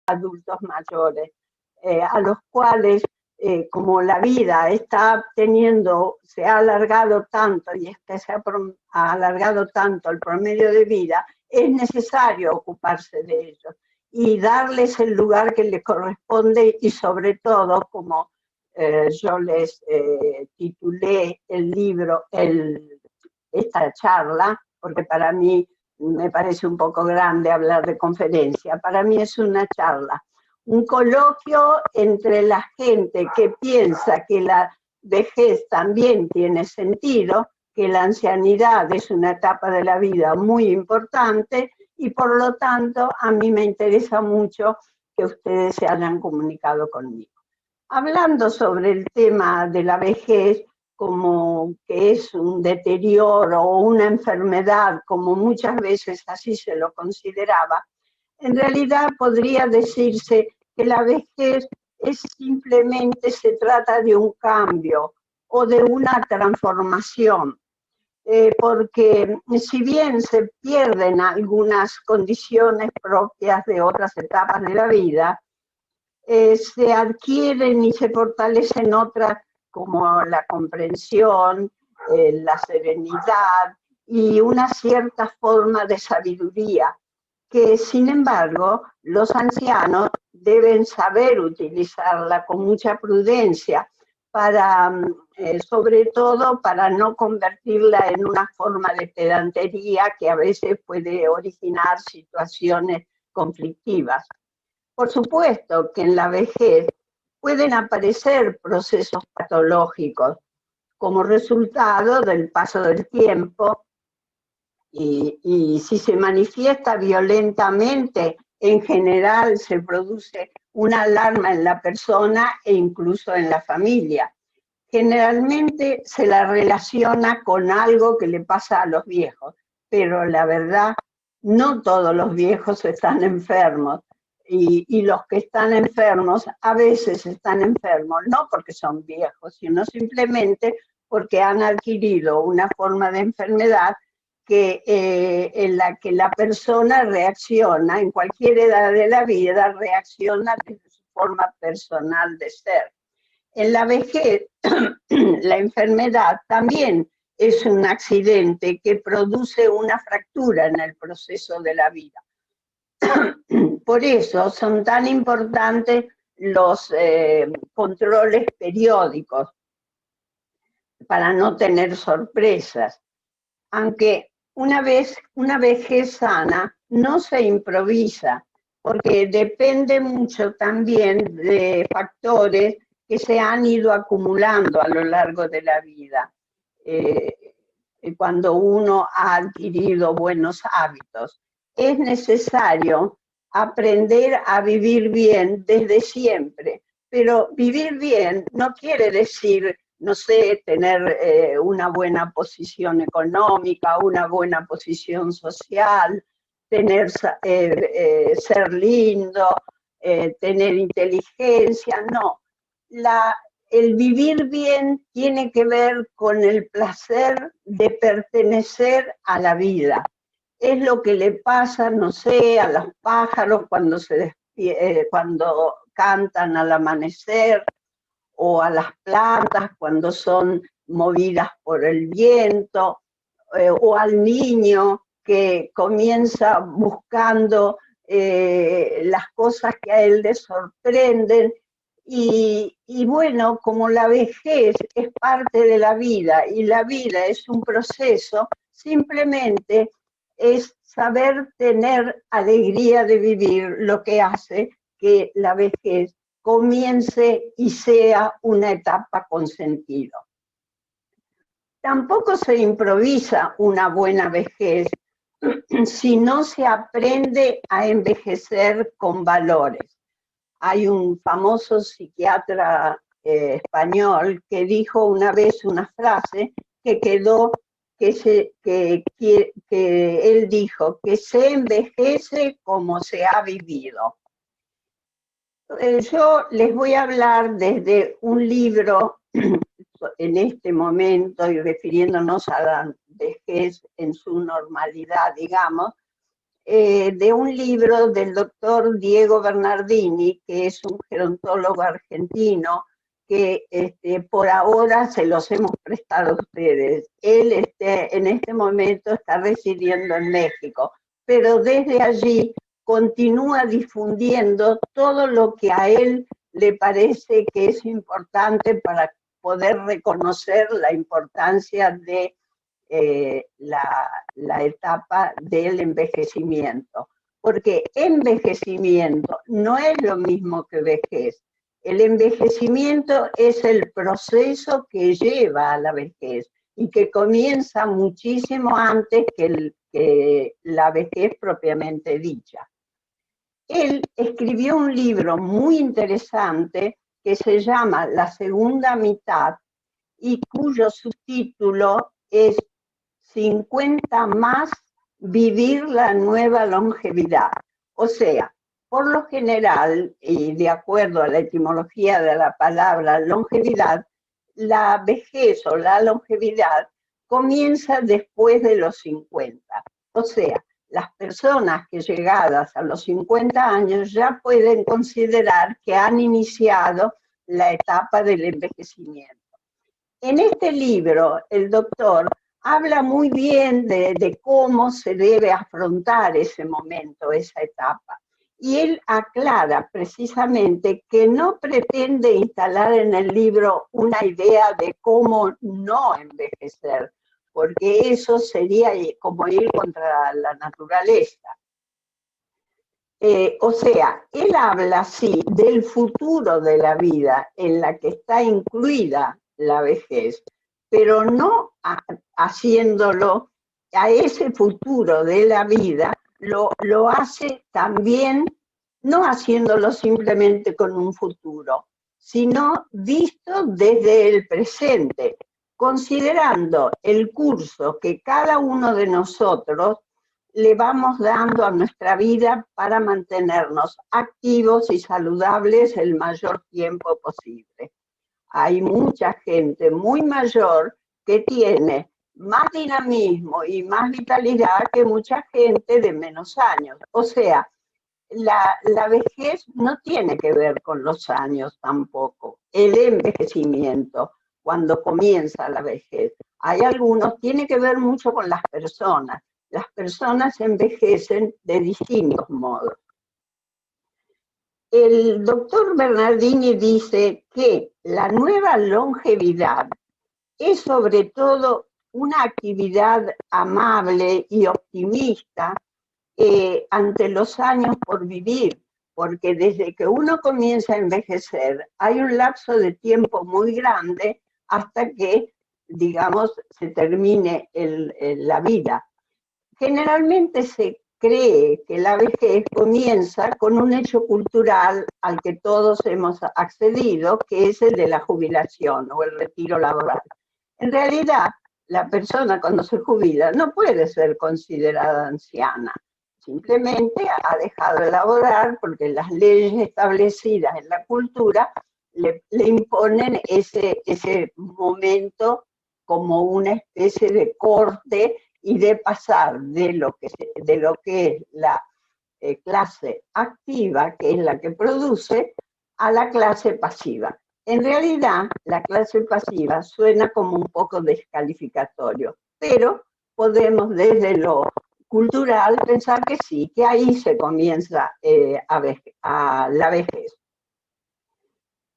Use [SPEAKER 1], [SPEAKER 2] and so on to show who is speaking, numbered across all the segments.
[SPEAKER 1] adultos mayores, a los cuales, como la vida está teniendo, se ha alargado tanto y es que ha alargado tanto el promedio de vida, es necesario ocuparse de ellos y darles el lugar que les corresponde y sobre todo, como yo les titulé el libro, esta charla, porque para mí me parece un poco grande hablar de conferencia, para mí es una charla, un coloquio entre la gente que piensa que la vejez también tiene sentido, que la ancianidad es una etapa de la vida muy importante y por lo tanto a mí me interesa mucho que ustedes se hayan comunicado conmigo. Hablando sobre el tema de la vejez, como que es un deterioro o una enfermedad, como muchas veces así se lo consideraba, en realidad podría decirse que la vejez es simplemente, se trata de un cambio o de una transformación, porque si bien se pierden algunas condiciones propias de otras etapas de la vida, se adquieren y se fortalecen otras como la comprensión, la serenidad y una cierta forma de sabiduría, que sin embargo los ancianos deben saber utilizarla con mucha prudencia para, sobre todo para no convertirla en una forma de pedantería que a veces puede originar situaciones conflictivas. Por supuesto que en la vejez pueden aparecer procesos patológicos como resultado del paso del tiempo y si se manifiesta violentamente, en general se produce una alarma en la persona e incluso en la familia. Generalmente se la relaciona con algo que le pasa a los viejos, pero la verdad, no todos los viejos están enfermos. Y los que están enfermos a veces están enfermos no porque son viejos, sino simplemente porque han adquirido una forma de enfermedad en la que la persona reacciona, en cualquier edad de la vida, reacciona desde su forma personal de ser. En la vejez, la enfermedad también es un accidente que produce una fractura en el proceso de la vida. Por eso son tan importantes los controles periódicos para no tener sorpresas. Aunque una vejez sana no se improvisa, porque depende mucho también de factores que se han ido acumulando a lo largo de la vida. Cuando uno ha adquirido buenos hábitos, es necesario aprender a vivir bien desde siempre, pero vivir bien no quiere decir, no sé, tener una buena posición económica, una buena posición social, ser lindo, tener inteligencia, no. El vivir bien tiene que ver con el placer de pertenecer a la vida. Es lo que le pasa, no sé, a los pájaros cuando cantan al amanecer, o a las plantas cuando son movidas por el viento, o al niño que comienza buscando las cosas que a él le sorprenden. Y bueno, como la vejez es parte de la vida y la vida es un proceso, simplemente es saber tener alegría de vivir lo que hace que la vejez comience y sea una etapa con sentido. Tampoco se improvisa una buena vejez si no se aprende a envejecer con valores. Hay un famoso psiquiatra español que dijo una vez una frase que quedó, que él dijo, que se envejece como se ha vivido. Yo les voy a hablar desde un libro en este momento y refiriéndonos a la vejez en su normalidad, digamos, de un libro del doctor Diego Bernardini, que es un gerontólogo argentino, que por ahora se los hemos prestado a ustedes. Él en este momento está residiendo en México, pero desde allí continúa difundiendo todo lo que a él le parece que es importante para poder reconocer la importancia de la etapa del envejecimiento, porque envejecimiento no es lo mismo que vejez. El envejecimiento es el proceso que lleva a la vejez y que comienza muchísimo antes que la vejez propiamente dicha. Él escribió un libro muy interesante que se llama La segunda mitad y cuyo subtítulo es 50 más, vivir la nueva longevidad. O sea, por lo general, y de acuerdo a la etimología de la palabra longevidad, la vejez o la longevidad comienza después de los 50. O sea, las personas que llegadas a los 50 años ya pueden considerar que han iniciado la etapa del envejecimiento. En este libro, el doctor habla muy bien de cómo se debe afrontar ese momento, esa etapa. Y él aclara precisamente que no pretende instalar en el libro una idea de cómo no envejecer, porque eso sería como ir contra la naturaleza. O sea, él habla, sí, del futuro de la vida en la que está incluida la vejez, pero no haciéndolo a ese futuro de la vida, lo hace también, no haciéndolo simplemente con un futuro, sino visto desde el presente, considerando el curso que cada uno de nosotros le vamos dando a nuestra vida para mantenernos activos y saludables el mayor tiempo posible. Hay mucha gente muy mayor que tiene más dinamismo y más vitalidad que mucha gente de menos años. O sea, la vejez no tiene que ver con los años tampoco. El envejecimiento, cuando comienza la vejez. Hay algunos, tiene que ver mucho con las personas. Las personas envejecen de distintos modos. El doctor Bernardini dice que la nueva longevidad es sobre todo una actividad amable y optimista ante los años por vivir, porque desde que uno comienza a envejecer hay un lapso de tiempo muy grande hasta que, digamos, se termine la vida. Generalmente se cree que la vejez comienza con un hecho cultural al que todos hemos accedido, que es el de la jubilación o el retiro laboral. En realidad, la persona cuando se jubila no puede ser considerada anciana. Simplemente ha dejado de laborar porque las leyes establecidas en la cultura le imponen ese momento como una especie de corte y de pasar de lo que es la clase activa, que es la que produce, a la clase pasiva. En realidad, la clase pasiva suena como un poco descalificatorio, pero podemos desde lo cultural pensar que sí, que ahí se comienza a la vejez.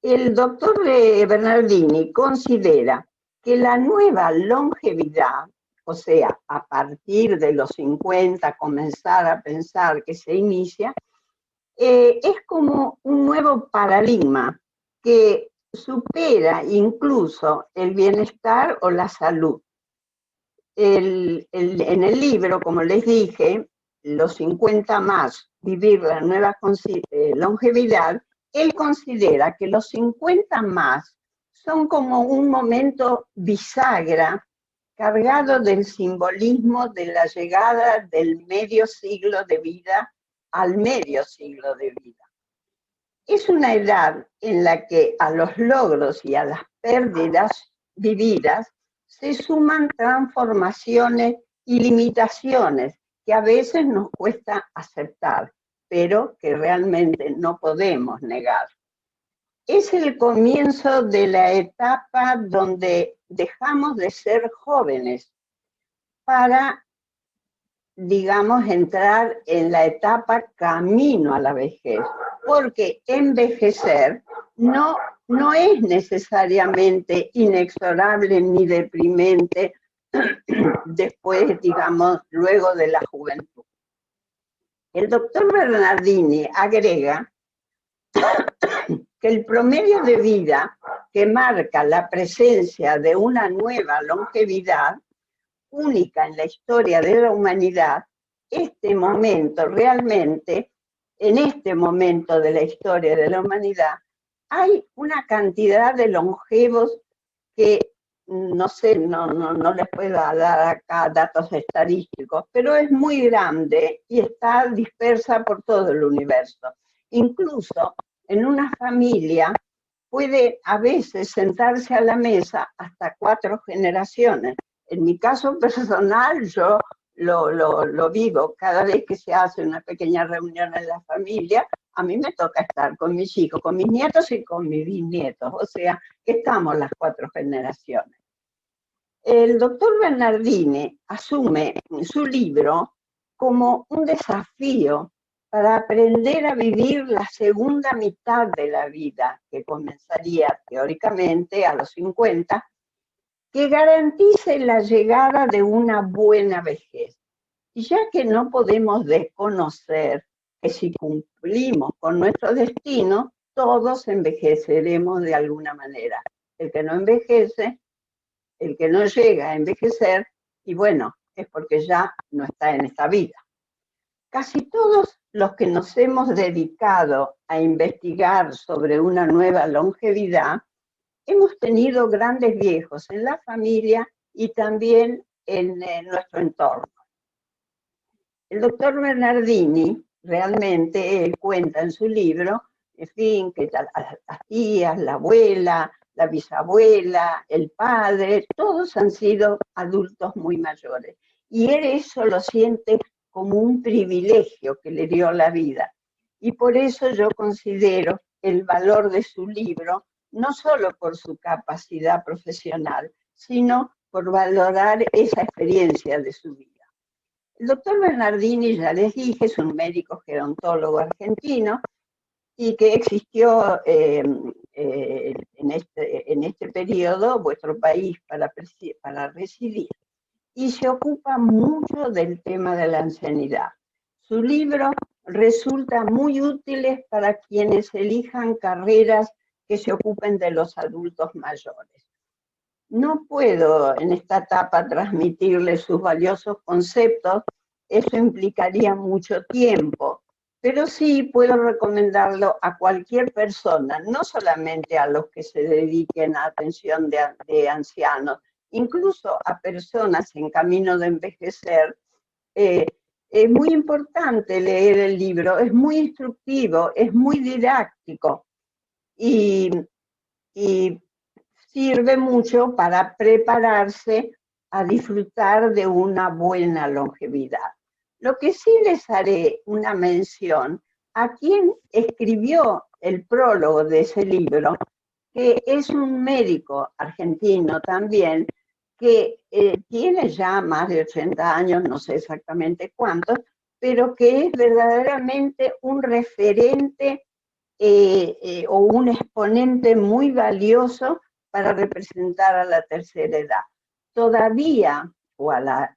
[SPEAKER 1] El doctor Bernardini considera que la nueva longevidad, o sea, a partir de los 50 comenzar a pensar que se inicia, es como un nuevo paradigma que supera incluso el bienestar o la salud. En el libro, como les dije, Los 50 más, vivir la nueva longevidad, él considera que los 50 más son como un momento bisagra cargado del simbolismo de la llegada del medio siglo de vida al medio siglo de vida. Es una edad en la que a los logros y a las pérdidas vividas se suman transformaciones y limitaciones que a veces nos cuesta aceptar, pero que realmente no podemos negar. Es el comienzo de la etapa donde dejamos de ser jóvenes para, digamos, entrar en la etapa camino a la vejez, porque envejecer no es necesariamente inexorable ni deprimente después, digamos, luego de la juventud. El doctor Bernardini agrega que el promedio de vida que marca la presencia de una nueva longevidad única en la historia de la humanidad, este momento realmente, en este momento de la historia de la humanidad, hay una cantidad de longevos que no sé, no les puedo dar acá datos estadísticos, pero es muy grande y está dispersa por todo el universo. Incluso en una familia puede a veces sentarse a la mesa hasta 4 generaciones. En mi caso personal, yo lo vivo cada vez que se hace una pequeña reunión en la familia. A mí me toca estar con mis hijos, con mis nietos y con mis bisnietos, o sea, que estamos las 4 generaciones. El doctor Bernardini asume su libro como un desafío para aprender a vivir la segunda mitad de la vida, que comenzaría teóricamente a los 50, que garantice la llegada de una buena vejez. Y ya que no podemos desconocer que si cumplimos con nuestro destino, todos envejeceremos de alguna manera. El que no envejece, el que no llega a envejecer, y bueno, es porque ya no está en esta vida. Casi todos los que nos hemos dedicado a investigar sobre una nueva longevidad, hemos tenido grandes viejos en la familia y también en nuestro entorno. El doctor Bernardini realmente cuenta en su libro, en fin, que las tías, la abuela, la bisabuela, el padre, todos han sido adultos muy mayores. Y él eso lo siente como un privilegio que le dio la vida. Y por eso yo considero el valor de su libro, no solo por su capacidad profesional, sino por valorar esa experiencia de su vida. El doctor Bernardini, ya les dije, es un médico gerontólogo argentino y que existió en este periodo, vuestro país, para residir. Y se ocupa mucho del tema de la ancianidad. Su libro resulta muy útil para quienes elijan carreras que se ocupen de los adultos mayores. No puedo en esta etapa transmitirles sus valiosos conceptos, eso implicaría mucho tiempo, pero sí puedo recomendarlo a cualquier persona, no solamente a los que se dediquen a atención de ancianos, incluso a personas en camino de envejecer. Es muy importante leer el libro, es muy instructivo, es muy didáctico y sirve mucho para prepararse a disfrutar de una buena longevidad. Lo que sí les haré una mención a quien escribió el prólogo de ese libro, que es un médico argentino también, que tiene ya más de 80 años, no sé exactamente cuántos, pero que es verdaderamente un referente o un exponente muy valioso para representar a la tercera edad. Todavía, o a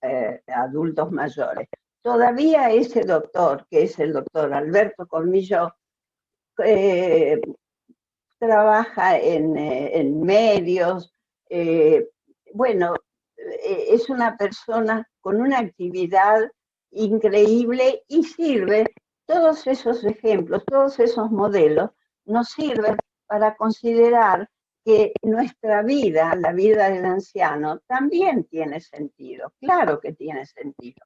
[SPEAKER 1] adultos mayores, todavía ese doctor, que es el doctor Alberto Cormillot, trabaja en medios, bueno, es una persona con una actividad increíble y sirve, todos esos ejemplos, todos esos modelos, nos sirven para considerar que nuestra vida, la vida del anciano, también tiene sentido, claro que tiene sentido.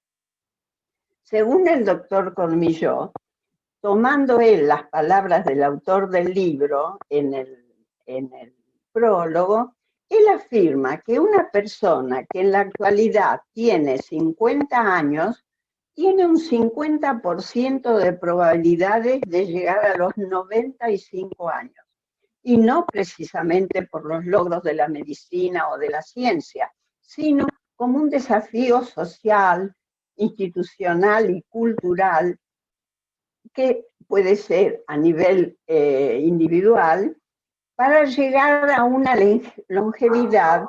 [SPEAKER 1] Según el doctor Cormillot, tomando él las palabras del autor del libro en el prólogo, él afirma que una persona que en la actualidad tiene 50 años tiene un 50% de probabilidades de llegar a los 95 años. Y no precisamente por los logros de la medicina o de la ciencia, sino como un desafío social, institucional y cultural que puede ser a nivel individual para llegar a una longevidad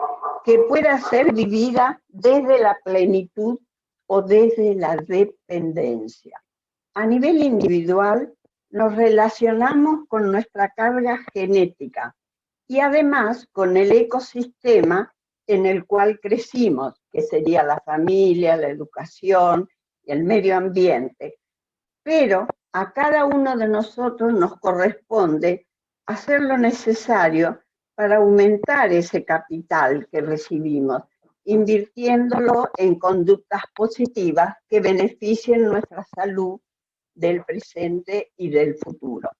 [SPEAKER 1] que pueda ser vivida desde la plenitud o desde la dependencia. A nivel individual, nos relacionamos con nuestra carga genética y además con el ecosistema en el cual crecimos, que sería la familia, la educación y el medio ambiente. Pero a cada uno de nosotros nos corresponde hacer lo necesario para aumentar ese capital que recibimos, invirtiéndolo en conductas positivas que beneficien nuestra salud del presente y del futuro.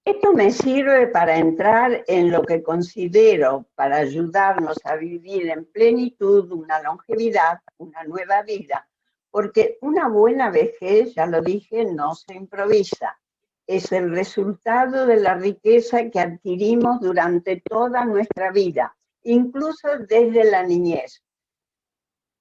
[SPEAKER 1] Esto me sirve para entrar en lo que considero para ayudarnos a vivir en plenitud una longevidad, una nueva vida, porque una buena vejez, ya lo dije, no se improvisa. Es el resultado de la riqueza que adquirimos durante toda nuestra vida, incluso desde la niñez.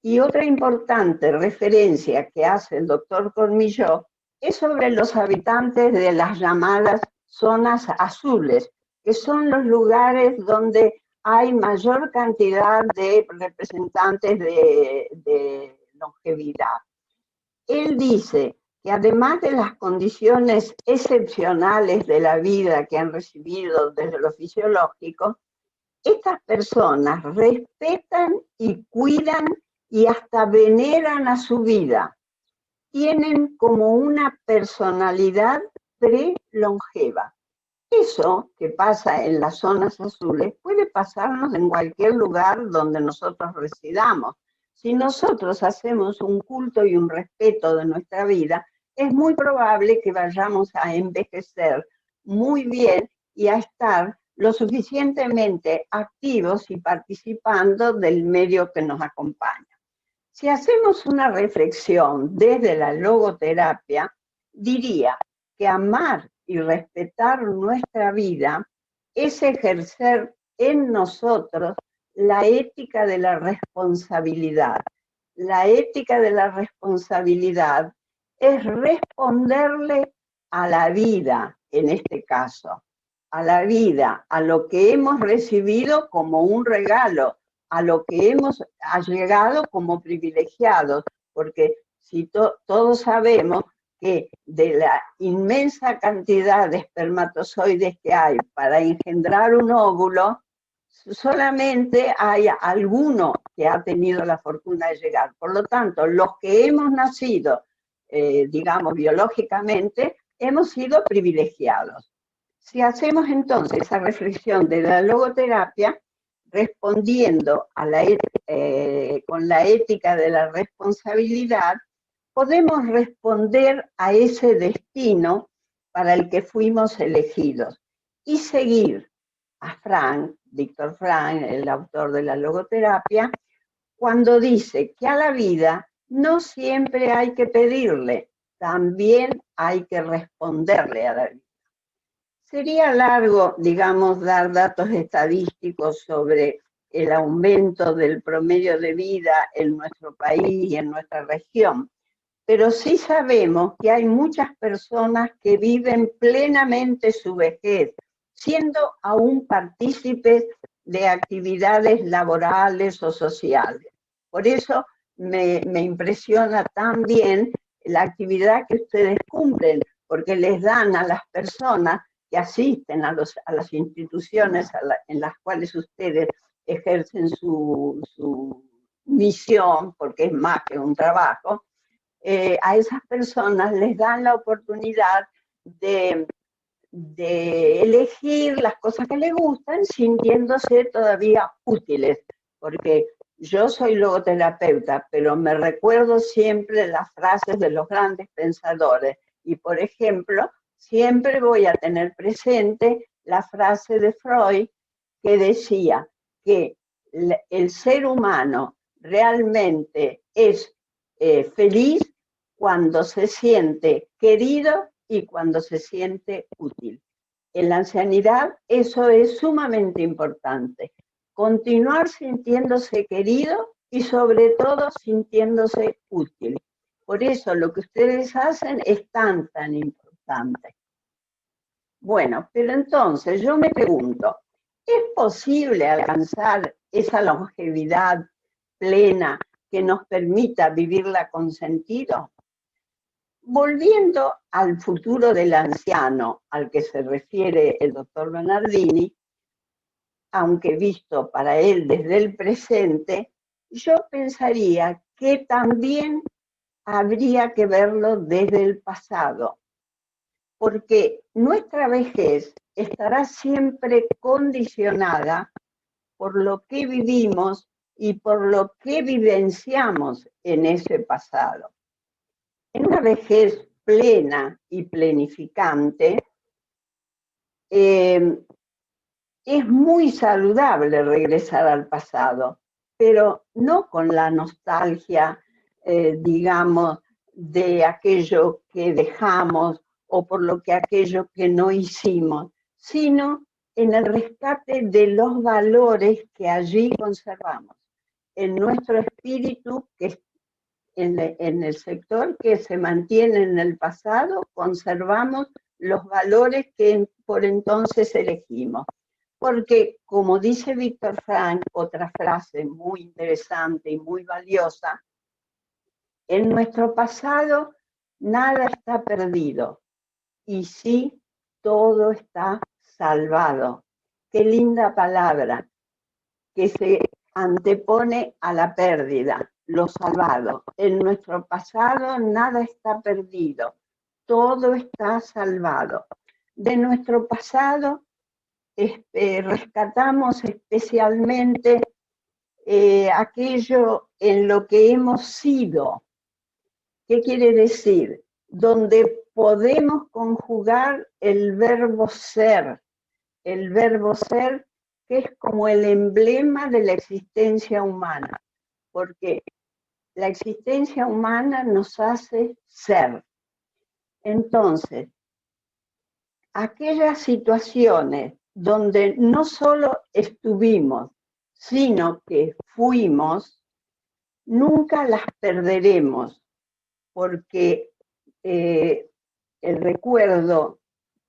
[SPEAKER 1] Y otra importante referencia que hace el doctor Cormillot es sobre los habitantes de las llamadas zonas azules, que son los lugares donde hay mayor cantidad de representantes de longevidad. Él dice que además de las condiciones excepcionales de la vida que han recibido desde lo fisiológico, estas personas respetan y cuidan y hasta veneran a su vida. Tienen como una personalidad prelongeva. Eso que pasa en las zonas azules puede pasarnos en cualquier lugar donde nosotros residamos. Si nosotros hacemos un culto y un respeto de nuestra vida, es muy probable que vayamos a envejecer muy bien y a estar lo suficientemente activos y participando del medio que nos acompaña. Si hacemos una reflexión desde la logoterapia, diría que amar y respetar nuestra vida es ejercer en nosotros la ética de la responsabilidad. La ética de la responsabilidad es responderle a la vida, en este caso, a la vida, a lo que hemos recibido como un regalo, a lo que hemos llegado como privilegiados, porque si todos sabemos que de la inmensa cantidad de espermatozoides que hay para engendrar un óvulo, solamente hay alguno que ha tenido la fortuna de llegar. Por lo tanto, los que hemos nacido, digamos, biológicamente, hemos sido privilegiados. Si hacemos entonces esa reflexión de la logoterapia, respondiendo a con la ética de la responsabilidad, podemos responder a ese destino para el que fuimos elegidos y seguir a Viktor Frankl, el autor de la logoterapia, cuando dice que a la vida no siempre hay que pedirle, también hay que responderle a la vida. Sería largo, digamos, dar datos estadísticos sobre el aumento del promedio de vida en nuestro país y en nuestra región, pero sí sabemos que hay muchas personas que viven plenamente su vejez, siendo aún partícipes de actividades laborales o sociales. Por eso me impresiona también la actividad que ustedes cumplen, porque les dan a las personas que asisten a las instituciones en las cuales ustedes ejercen su misión, porque es más que un trabajo, a esas personas les dan la oportunidad de elegir las cosas que les gustan sintiéndose todavía útiles, porque yo soy logoterapeuta, pero me recuerdo siempre las frases de los grandes pensadores y, por ejemplo, siempre voy a tener presente la frase de Freud que decía que el ser humano realmente es feliz cuando se siente querido y cuando se siente útil. En la ancianidad eso es sumamente importante. Continuar sintiéndose querido y sobre todo sintiéndose útil. Por eso lo que ustedes hacen es tan importante. Bueno, pero entonces yo me pregunto, ¿es posible alcanzar esa longevidad plena que nos permita vivirla con sentido? Volviendo al futuro del anciano al que se refiere el doctor Bernardini, aunque visto para él desde el presente, yo pensaría que también habría que verlo desde el pasado, porque nuestra vejez estará siempre condicionada por lo que vivimos y por lo que vivenciamos en ese pasado. En una vejez plena y plenificante, es muy saludable regresar al pasado, pero no con la nostalgia, digamos, de aquello que dejamos o por lo que aquello que no hicimos, sino en el rescate de los valores que allí conservamos, en nuestro espíritu, que en el sector que se mantiene en el pasado, conservamos los valores que por entonces elegimos. Porque, como dice Víctor Frank, otra frase muy interesante y muy valiosa, en nuestro pasado nada está perdido y sí todo está salvado. Qué linda palabra que se antepone a la pérdida, lo salvado. En nuestro pasado nada está perdido, todo está salvado. De nuestro pasado rescatamos especialmente aquello en lo que hemos sido. ¿Qué quiere decir? Donde podemos conjugar el verbo ser que es como el emblema de la existencia humana, porque la existencia humana nos hace ser. Entonces, aquellas situaciones donde no solo estuvimos, sino que fuimos, nunca las perderemos, porque el recuerdo,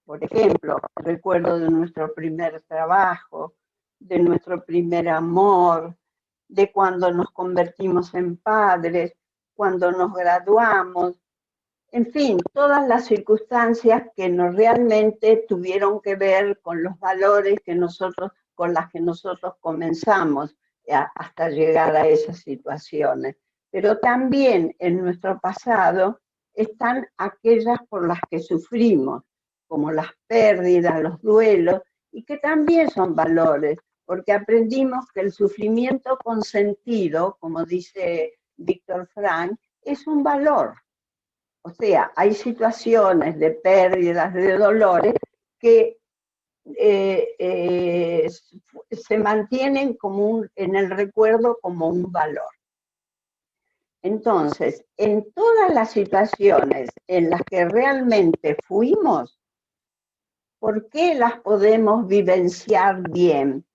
[SPEAKER 1] por ejemplo, el recuerdo de nuestro primer trabajo, de nuestro primer amor, de cuando nos convertimos en padres, cuando nos graduamos, en fin, todas las circunstancias que nos realmente tuvieron que ver con los valores con las que nosotros comenzamos hasta llegar a esas situaciones. Pero también en nuestro pasado están aquellas por las que sufrimos, como las pérdidas, los duelos, y que también son valores, porque aprendimos que el sufrimiento con sentido, como dice Víctor Frank, es un valor. O sea, hay situaciones de pérdidas, de dolores, que se mantienen en el recuerdo como un valor. Entonces, en todas las situaciones en las que realmente fuimos, ¿por qué las podemos vivenciar bien,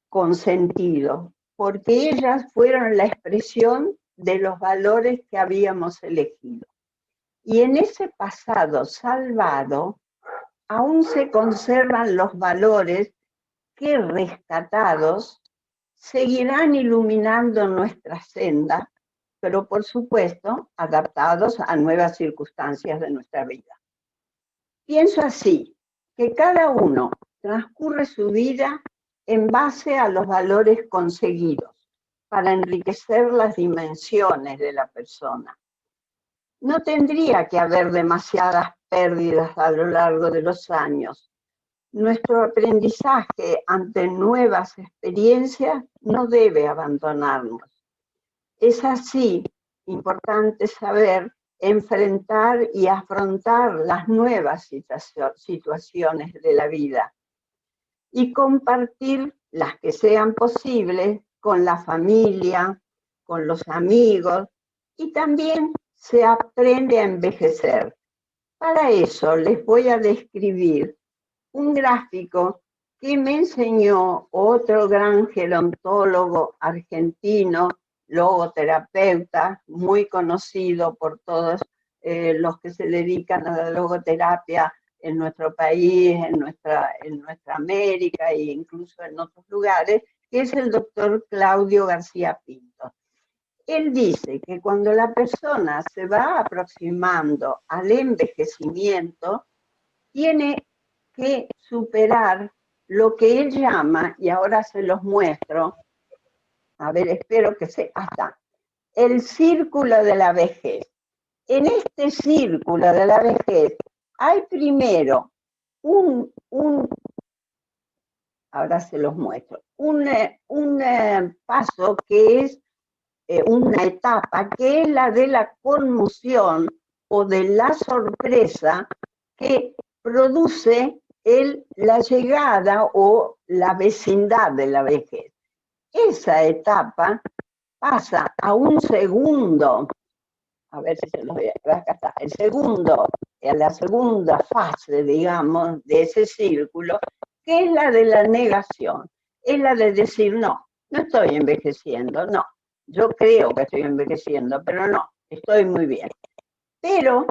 [SPEAKER 1] con sentido? Porque ellas fueron la expresión de los valores que habíamos elegido. Y en ese pasado salvado, aún se conservan los valores que, rescatados, seguirán iluminando nuestra senda, pero por supuesto adaptados a nuevas circunstancias de nuestra vida. Pienso así, que cada uno transcurre su vida en base a los valores conseguidos, para enriquecer las dimensiones de la persona. No tendría que haber demasiadas pérdidas a lo largo de los años. Nuestro aprendizaje ante nuevas experiencias no debe abandonarnos. Es así importante saber enfrentar y afrontar las nuevas situaciones de la vida y compartir las que sean posibles con la familia, con los amigos, y también se aprende a envejecer. Para eso les voy a describir un gráfico que me enseñó otro gran gerontólogo argentino, logoterapeuta, muy conocido por todos los que se dedican a la logoterapia en nuestro país, en nuestra América e incluso en otros lugares, que es el doctor Claudio García Pinto. Él dice que cuando la persona se va aproximando al envejecimiento, tiene que superar lo que él llama, y ahora se los muestro, a ver, espero que se, hasta, el círculo de la vejez. En este círculo de la vejez hay primero ahora se los muestro, un paso que es una etapa que es la de la conmoción o de la sorpresa que produce la llegada o la vecindad de la vejez. Esa etapa pasa a un segundo, a ver si se los voy a acá está, el segundo, a la segunda fase, digamos, de ese círculo, que es la de la negación, es la de decir, no, no estoy envejeciendo, no, yo creo que estoy envejeciendo, pero no, estoy muy bien. Pero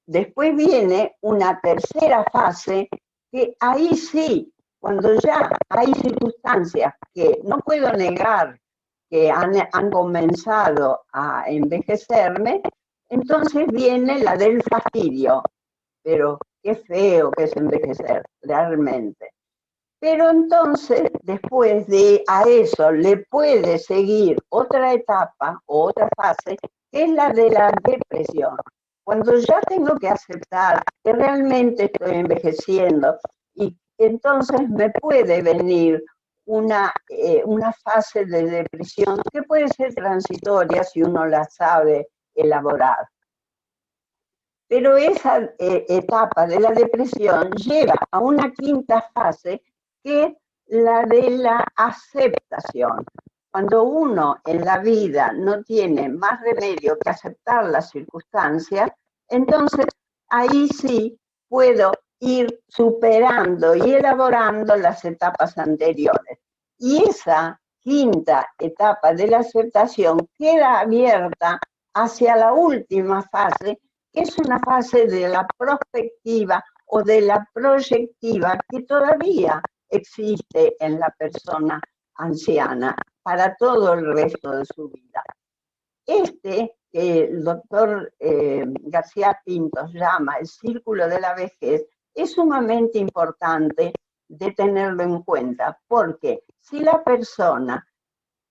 [SPEAKER 1] después viene una tercera fase que ahí sí, cuando ya hay circunstancias que no puedo negar que han comenzado a envejecerme, entonces viene la del fastidio. Pero qué feo que es envejecer, realmente. Pero entonces, después de a eso, le puede seguir otra etapa o otra fase, que es la de la depresión. Cuando ya tengo que aceptar que realmente estoy envejeciendo y entonces me puede venir una fase de depresión que puede ser transitoria si uno la sabe elaborar. Pero esa etapa de la depresión lleva a una quinta fase que es la de la aceptación. Cuando uno en la vida no tiene más remedio que aceptar las circunstancias, entonces ahí sí puedo ir superando y elaborando las etapas anteriores. Y esa quinta etapa de la aceptación queda abierta hacia la última fase, que es una fase de la prospectiva o de la proyectiva que todavía existe en la persona anciana para todo el resto de su vida. Que el doctor García Pinto llama el círculo de la vejez, es sumamente importante de tenerlo en cuenta, porque si la persona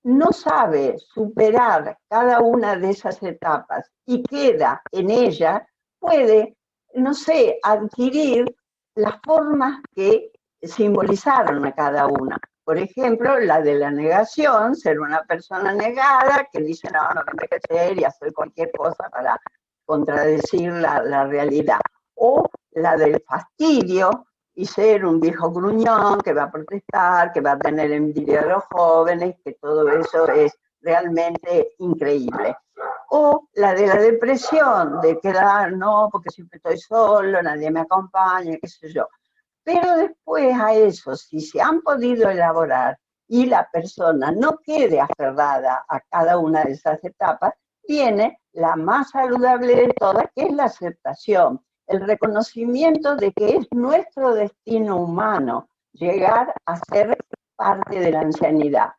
[SPEAKER 1] no sabe superar cada una de esas etapas y queda en ella, puede, no sé, adquirir las formas que simbolizaron a cada una. Por ejemplo, la de la negación, ser una persona negada que dice, no, no tengo que hacer y hacer cualquier cosa para contradecir la realidad. O la del fastidio, y ser un viejo gruñón que va a protestar, que va a tener envidia de los jóvenes, que todo eso es realmente increíble. O la de la depresión, de quedar, no, porque siempre estoy solo, nadie me acompaña, qué sé yo. Pero después a eso, si se han podido elaborar y la persona no quede aferrada a cada una de esas etapas, viene la más saludable de todas, que es la aceptación, el reconocimiento de que es nuestro destino humano llegar a ser parte de la ancianidad.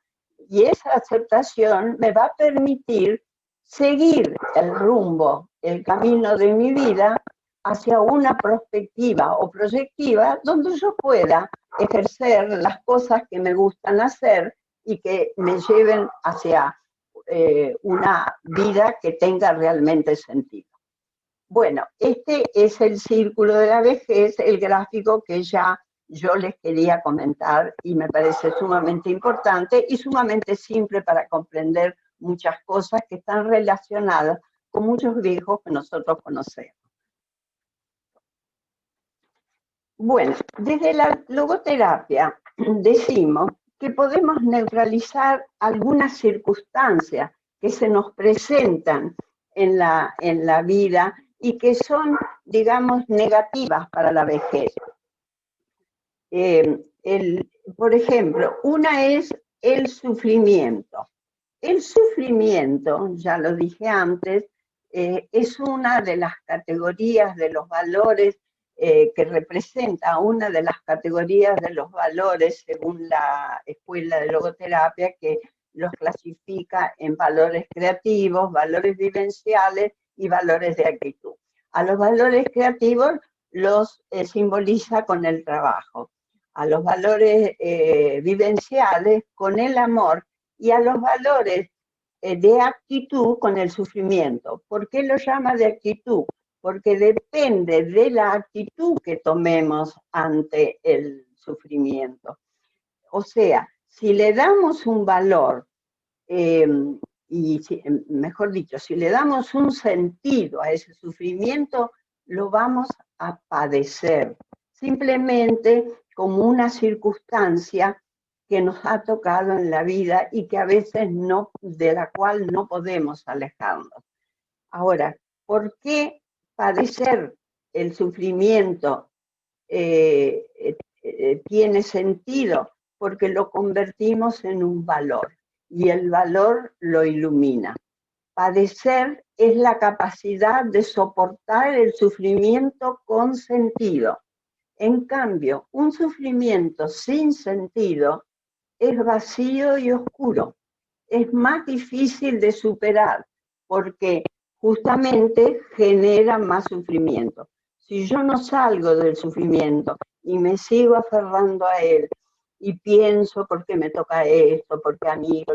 [SPEAKER 1] Y esa aceptación me va a permitir seguir el rumbo, el camino de mi vida hacia una perspectiva o proyectiva donde yo pueda ejercer las cosas que me gustan hacer y que me lleven hacia una vida que tenga realmente sentido. Bueno, este es el círculo de la vejez, el gráfico que ya yo les quería comentar y me parece sumamente importante y sumamente simple para comprender muchas cosas que están relacionadas con muchos viejos que nosotros conocemos. Bueno, desde la logoterapia decimos que podemos neutralizar algunas circunstancias que se nos presentan en la vida y que son, digamos, negativas para la vejez. Por ejemplo, una es el sufrimiento. El sufrimiento, ya lo dije antes, es una de las categorías de los valores que representa una de las categorías de los valores según la Escuela de Logoterapia, que los clasifica en valores creativos, valores vivenciales y valores de actitud. A los valores creativos los simboliza con el trabajo, a los valores vivenciales con el amor, y a los valores de actitud con el sufrimiento. ¿Por qué lo llama de actitud? Porque depende de la actitud que tomemos ante el sufrimiento. O sea, si le damos un valor, y mejor dicho, si le damos un sentido a ese sufrimiento, lo vamos a padecer, simplemente como una circunstancia que nos ha tocado en la vida y que a veces no, de la cual no podemos alejarnos. Ahora, ¿por qué padecer el sufrimiento tiene sentido? Porque lo convertimos en un valor y el valor lo ilumina. Padecer es la capacidad de soportar el sufrimiento con sentido. En cambio, un sufrimiento sin sentido es vacío y oscuro. Es más difícil de superar porque justamente genera más sufrimiento. Si yo no salgo del sufrimiento y me sigo aferrando a él y pienso por qué me toca esto, por qué a mí,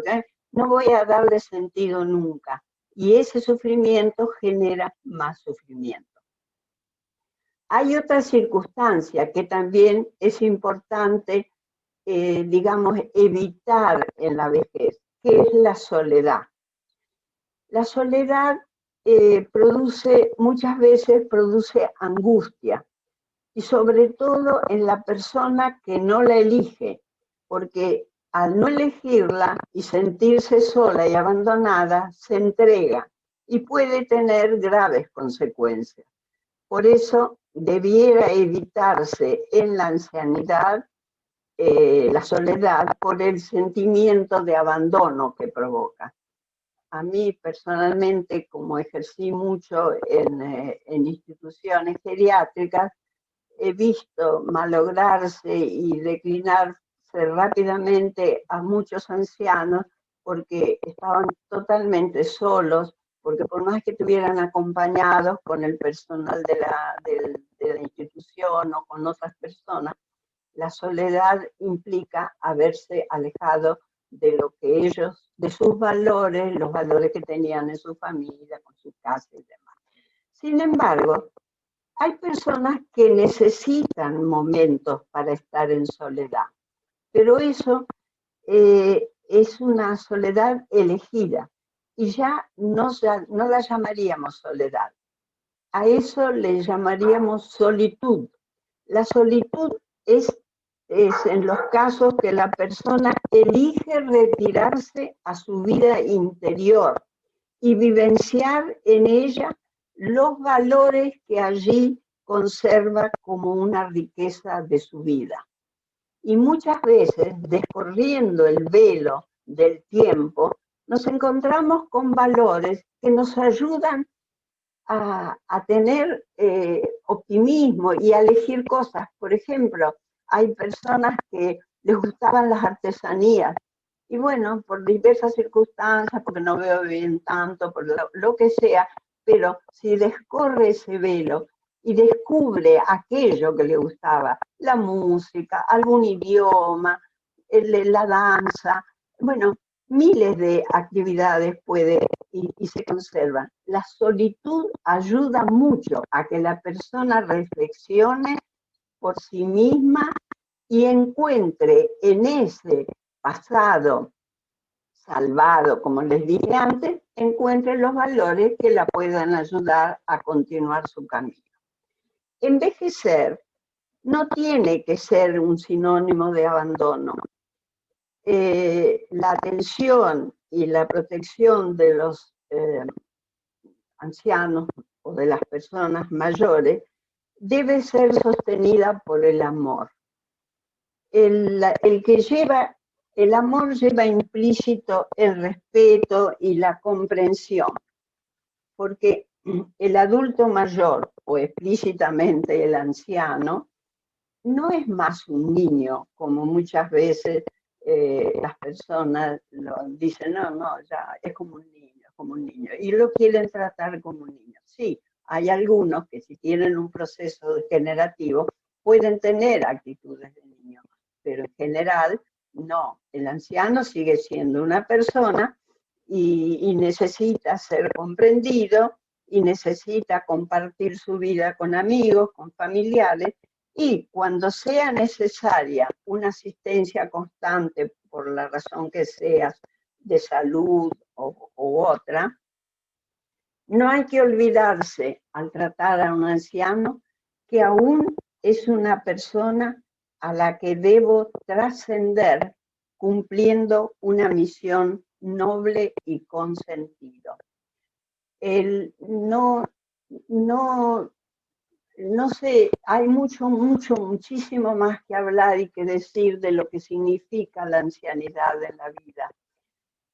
[SPEAKER 1] no voy a darle sentido nunca. Y ese sufrimiento genera más sufrimiento. Hay otra circunstancia que también es importante, digamos, evitar en la vejez, que es la soledad. La soledad muchas veces produce angustia, y sobre todo en la persona que no la elige, porque al no elegirla y sentirse sola y abandonada, se entrega y puede tener graves consecuencias. Por eso debiera evitarse en la ancianidad la soledad por el sentimiento de abandono que provoca. A mí personalmente, como ejercí mucho en instituciones geriátricas, he visto malograrse y declinarse rápidamente a muchos ancianos porque estaban totalmente solos, porque por más que estuvieran acompañados con el personal de la institución o con otras personas, la soledad implica haberse alejado de lo que ellos, de sus valores, los valores que tenían en su familia, con su casa y demás. Sin embargo, hay personas que necesitan momentos para estar en soledad, pero eso es una soledad elegida y ya no la llamaríamos soledad. A eso le llamaríamos solitud. La solitud es en los casos que la persona elige retirarse a su vida interior y vivenciar en ella los valores que allí conserva como una riqueza de su vida. Y muchas veces, descorriendo el velo del tiempo, nos encontramos con valores que nos ayudan a tener optimismo y a elegir cosas. Por ejemplo, hay personas que les gustaban las artesanías y bueno, por diversas circunstancias, porque no veo bien tanto, por lo que sea, pero si descorre ese velo y descubre aquello que le gustaba, la música, algún idioma, la danza, bueno, miles de actividades puede y se conservan. La solitud ayuda mucho a que la persona reflexione por sí misma y encuentre en ese pasado salvado, como les dije antes, encuentre los valores que la puedan ayudar a continuar su camino. Envejecer no tiene que ser un sinónimo de abandono. La atención y la protección de los ancianos o de las personas mayores debe ser sostenida por el amor. El amor lleva implícito el respeto y la comprensión, porque el adulto mayor o explícitamente el anciano no es más un niño, como muchas veces las personas lo dicen, no, ya es como un niño, y lo quieren tratar como un niño. Sí, hay algunos que si tienen un proceso degenerativo pueden tener actitudes de niño, pero en general no. El anciano sigue siendo una persona y necesita ser comprendido y necesita compartir su vida con amigos, con familiares, y cuando sea necesaria una asistencia constante, por la razón que sea, de salud u otra, no hay que olvidarse al tratar a un anciano que aún es una persona a la que debo trascender cumpliendo una misión noble y con sentido. No sé, hay muchísimo más que hablar y que decir de lo que significa la ancianidad en la vida.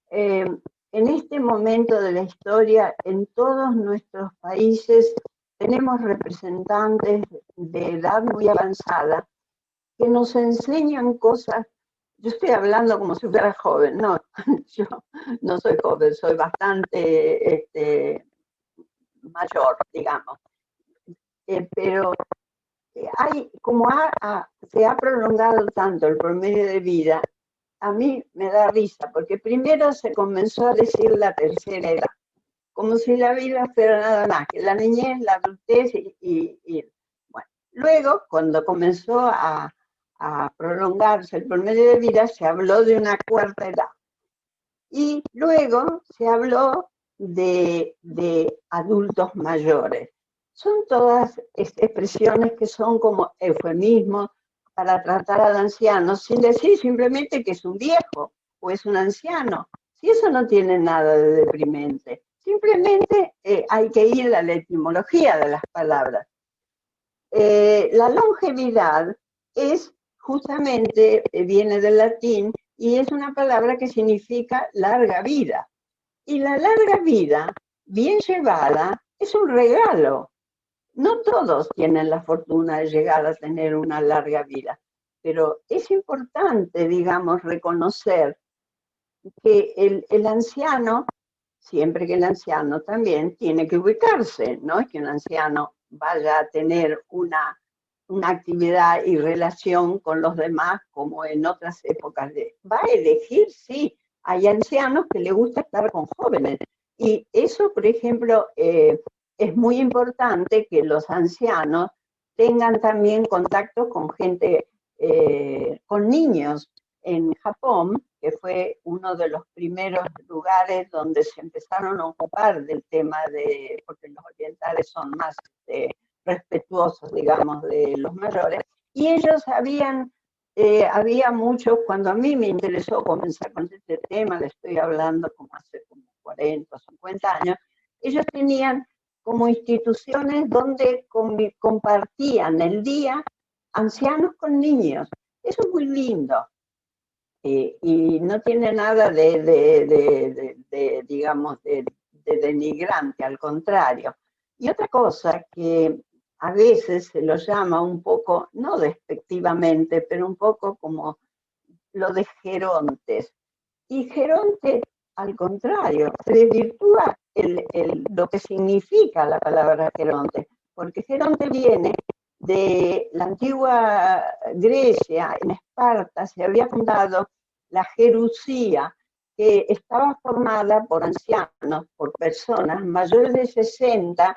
[SPEAKER 1] En este momento de la historia, en todos nuestros países, tenemos representantes de edad muy avanzada que nos enseñan cosas. Yo estoy hablando como si fuera joven, no, yo no soy joven, soy bastante mayor, digamos. Pero se ha prolongado tanto el promedio de vida, a mí me da risa, porque primero se comenzó a decir la tercera edad, como si la vida fuera nada más, que la niñez, la adultez bueno. Luego, cuando comenzó a prolongarse el promedio de vida, se habló de una cuarta edad. Y luego se habló de adultos mayores. Son todas expresiones que son como eufemismos para tratar al anciano, sin decir simplemente que es un viejo o es un anciano. Si eso no tiene nada de deprimente, simplemente hay que ir a la etimología de las palabras. La longevidad es justamente, viene del latín, y es una palabra que significa larga vida. Y la larga vida, bien llevada, es un regalo. No todos tienen la fortuna de llegar a tener una larga vida, pero es importante, digamos, reconocer que el anciano, siempre que el anciano también tiene que ubicarse, no es que un anciano vaya a tener una actividad y relación con los demás como en otras épocas. Va a elegir, sí, hay ancianos que les gusta estar con jóvenes. Y eso, por ejemplo, es muy importante que los ancianos tengan también contacto con gente, con niños. En Japón, que fue uno de los primeros lugares donde se empezaron a ocupar del tema porque los orientales son más respetuosos, digamos, de los mayores, y ellos había muchos, cuando a mí me interesó comenzar con este tema, le estoy hablando como hace como 40 o 50 años, ellos tenían como instituciones donde compartían el día ancianos con niños. Eso es muy lindo. Y no tiene nada digamos, de denigrante, al contrario. Y otra cosa que a veces se lo llama un poco, no despectivamente, pero un poco como lo de gerontes. Y geronte, al contrario, desvirtúa lo que significa la palabra geronte, porque geronte viene de la antigua Grecia. En Esparta se había fundado la Jerusía, que estaba formada por ancianos, por personas mayores de 60,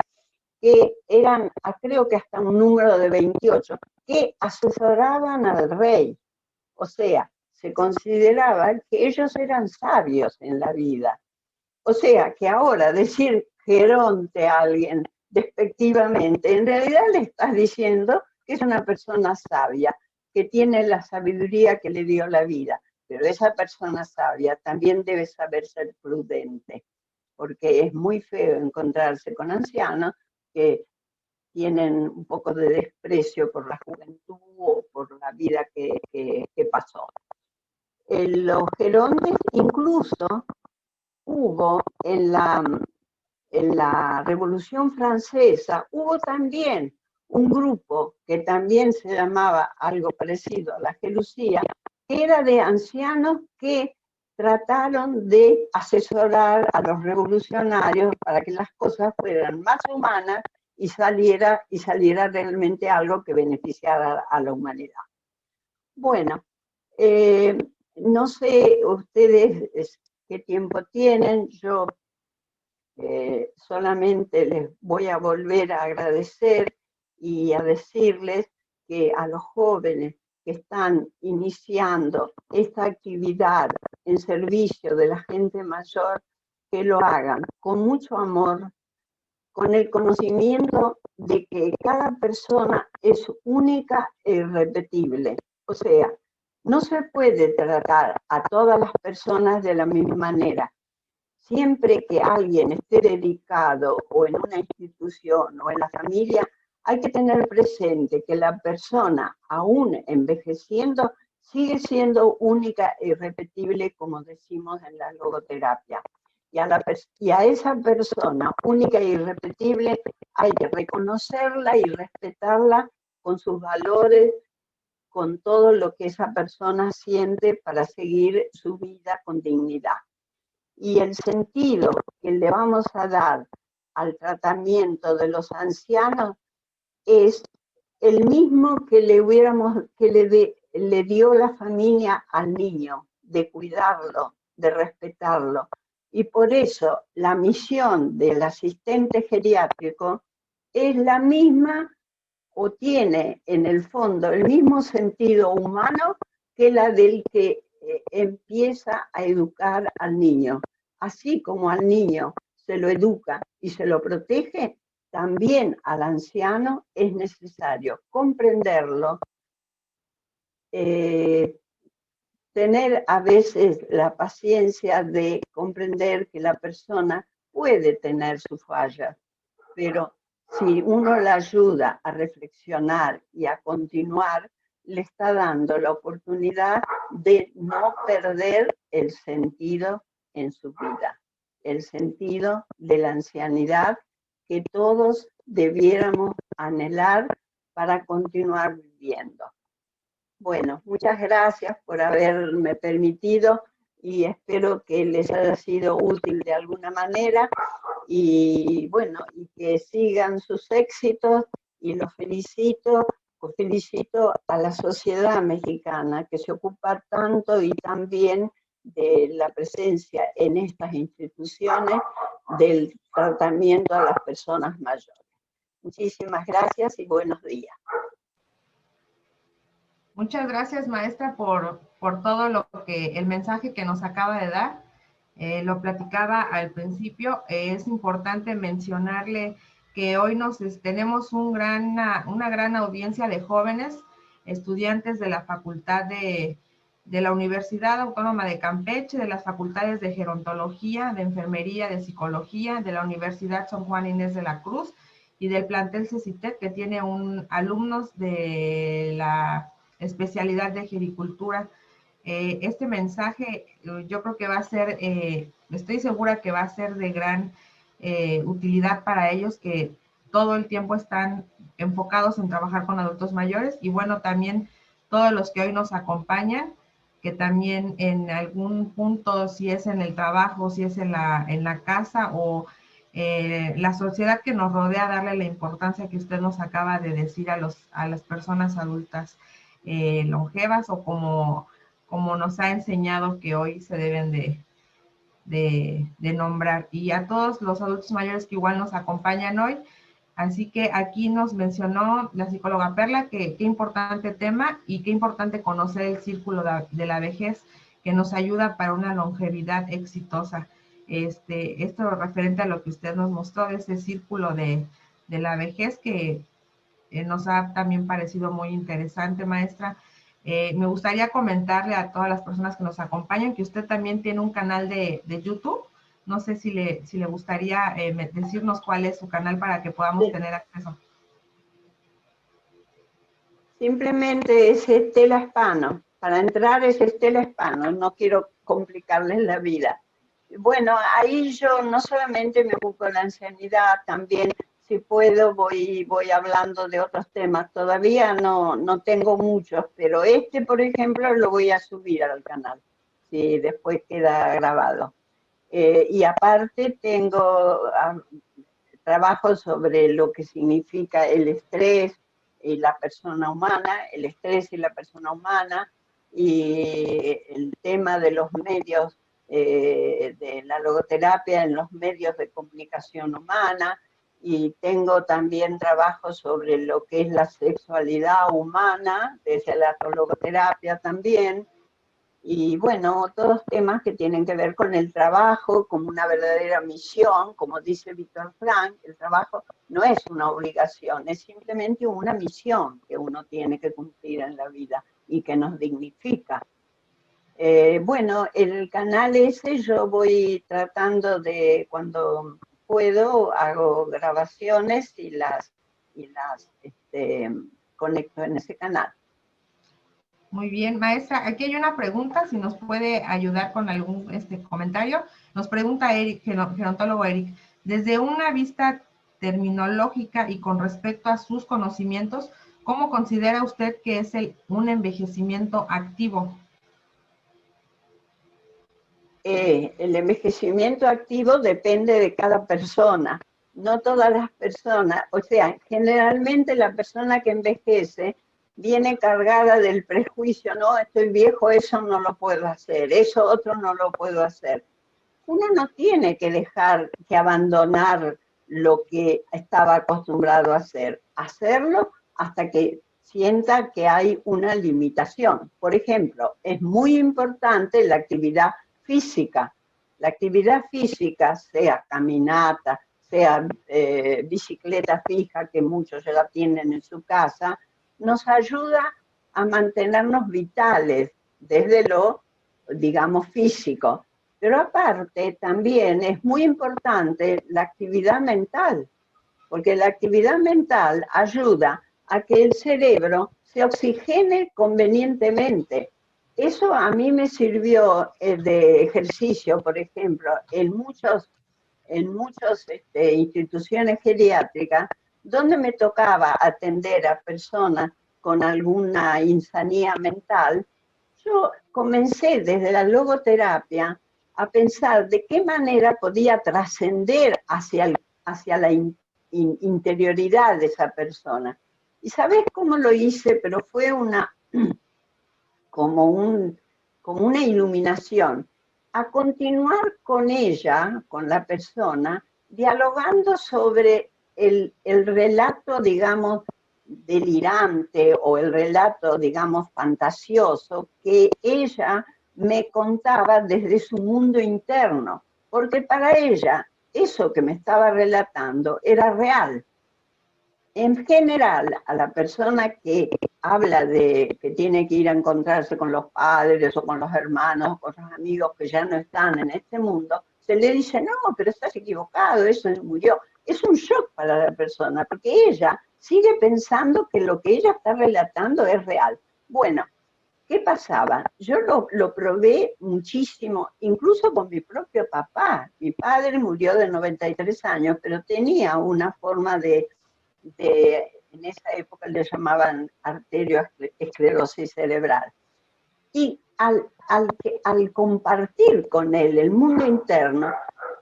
[SPEAKER 1] que eran, creo que hasta un número de 28, que asesoraban al rey. O sea, se consideraba que ellos eran sabios en la vida. O sea, que ahora decir geronte a alguien despectivamente, en realidad le estás diciendo que es una persona sabia, que tiene la sabiduría que le dio la vida. Pero esa persona sabia también debe saber ser prudente. porque es muy feo encontrarse con ancianos que tienen un poco de desprecio por la juventud o por la vida que pasó. Los gerontes incluso hubo en la Revolución Francesa, hubo también un grupo que también se llamaba algo parecido a la Gelusía, que era de ancianos que trataron de asesorar a los revolucionarios para que las cosas fueran más humanas y saliera realmente algo que beneficiara a la humanidad. Bueno, no sé ustedes qué tiempo tienen. Yo solamente les voy a volver a agradecer y a decirles que a los jóvenes que están iniciando esta actividad en servicio de la gente mayor, que lo hagan con mucho amor, con el conocimiento de que cada persona es única e irrepetible. O sea, no se puede tratar a todas las personas de la misma manera. Siempre que alguien esté dedicado o en una institución o en la familia, hay que tener presente que la persona, aún envejeciendo, sigue siendo única e irrepetible, como decimos en la logoterapia. Y a esa persona única e irrepetible hay que reconocerla y respetarla con sus valores, con todo lo que esa persona siente para seguir su vida con dignidad. Y el sentido que le vamos a dar al tratamiento de los ancianos es el mismo que le dio la familia al niño, de cuidarlo, de respetarlo. Y por eso la misión del asistente geriátrico es la misma o tiene en el fondo el mismo sentido humano que la del que empieza a educar al niño. Así como al niño se lo educa y se lo protege, también al anciano es necesario comprenderlo, tener a veces la paciencia de comprender que la persona puede tener su falla, pero si uno la ayuda a reflexionar y a continuar, le está dando la oportunidad de no perder el sentido en su vida, el sentido de la ancianidad que todos debiéramos anhelar para continuar viviendo. Bueno, muchas gracias por haberme permitido y espero que les haya sido útil de alguna manera y bueno, y que sigan sus éxitos y los felicito a la sociedad mexicana que se ocupa tanto y tan bien de la presencia en estas instituciones del tratamiento a las personas mayores. Muchísimas gracias y buenos días.
[SPEAKER 2] Muchas gracias, maestra, por todo el mensaje que nos acaba de dar. Lo platicaba al principio, es importante mencionarle que hoy tenemos una gran audiencia de jóvenes estudiantes de la Facultad de la Universidad Autónoma de Campeche, de las facultades de Gerontología, de Enfermería, de Psicología, de la Universidad San Juan Inés de la Cruz y del plantel CECITEC, que tiene alumnos de la especialidad de gericultura. Este mensaje yo creo que va a ser, estoy segura que va a ser de gran utilidad para ellos, que todo el tiempo están enfocados en trabajar con adultos mayores, y bueno, también todos los que hoy nos acompañan, que también en algún punto, si es en el trabajo, si es en la casa o la sociedad que nos rodea, darle la importancia que usted nos acaba de decir a las personas adultas longevas, o como nos ha enseñado que hoy se deben de nombrar, y a todos los adultos mayores que igual nos acompañan hoy. Así que aquí nos mencionó la psicóloga Perla que qué importante tema y qué importante conocer el círculo de la vejez, que nos ayuda para una longevidad exitosa. Esto referente a lo que usted nos mostró, de ese círculo de la vejez, que nos ha también parecido muy interesante, maestra. Me gustaría comentarle a todas las personas que nos acompañan que usted también tiene un canal de YouTube No sé si le gustaría decirnos cuál es su canal para que podamos
[SPEAKER 1] Sí.
[SPEAKER 2] tener acceso.
[SPEAKER 1] Simplemente es Estela Spano. Para entrar es Estela Spano, no quiero complicarles la vida. Bueno, ahí yo no solamente me ocupo de la ancianidad, también si puedo voy hablando de otros temas. Todavía no tengo muchos, pero este, por ejemplo, lo voy a subir al canal, si después queda grabado. Y aparte tengo trabajo sobre lo que significa el estrés y la persona humana, el estrés y la persona humana, y el tema de los medios de la logoterapia en los medios de comunicación humana, y tengo también trabajo sobre lo que es la sexualidad humana, desde la logoterapia también, y bueno, todos temas que tienen que ver con el trabajo como una verdadera misión, como dice Víctor Frank, el trabajo no es una obligación, es simplemente una misión que uno tiene que cumplir en la vida y que nos dignifica. Bueno, el canal ese yo voy tratando de, cuando puedo, hago grabaciones y las conecto en ese canal.
[SPEAKER 2] Muy bien, maestra, aquí hay una pregunta, si nos puede ayudar con algún comentario. Nos pregunta Eric, gerontólogo Eric, desde una vista terminológica y con respecto a sus conocimientos, ¿cómo considera usted que es un envejecimiento activo?
[SPEAKER 1] El envejecimiento activo depende de cada persona. No todas las personas, o sea, generalmente la persona que envejece viene cargada del prejuicio, no, estoy viejo, eso no lo puedo hacer, eso otro no lo puedo hacer. Uno no tiene que dejar, que abandonar lo que estaba acostumbrado a hacer, hacerlo hasta que sienta que hay una limitación. Por ejemplo, es muy importante la actividad física. La actividad física, sea caminata, sea bicicleta fija, que muchos ya la tienen en su casa, nos ayuda a mantenernos vitales desde lo, digamos, físico. Pero aparte también es muy importante la actividad mental, porque la actividad mental ayuda a que el cerebro se oxigene convenientemente. Eso a mí me sirvió de ejercicio, por ejemplo, en muchas instituciones geriátricas, donde me tocaba atender a personas con alguna insanía mental. Yo comencé desde la logoterapia a pensar de qué manera podía trascender hacia la interioridad de esa persona. ¿Y sabes cómo lo hice? Pero fue como una iluminación. A continuar con ella, con la persona, dialogando sobre el relato, digamos, delirante o el relato, digamos, fantasioso que ella me contaba desde su mundo interno, porque para ella eso que me estaba relatando era real. En general, a la persona que habla de que tiene que ir a encontrarse con los padres o con los hermanos o con los amigos que ya no están en este mundo, se le dice, no, pero estás equivocado, eso murió. Es un shock para la persona, porque ella sigue pensando que lo que ella está relatando es real. Bueno, ¿qué pasaba? Yo lo probé muchísimo, incluso con mi propio papá. Mi padre murió de 93 años, pero tenía una forma en esa época le llamaban arterioesclerosis cerebral. Y al compartir con él el mundo interno,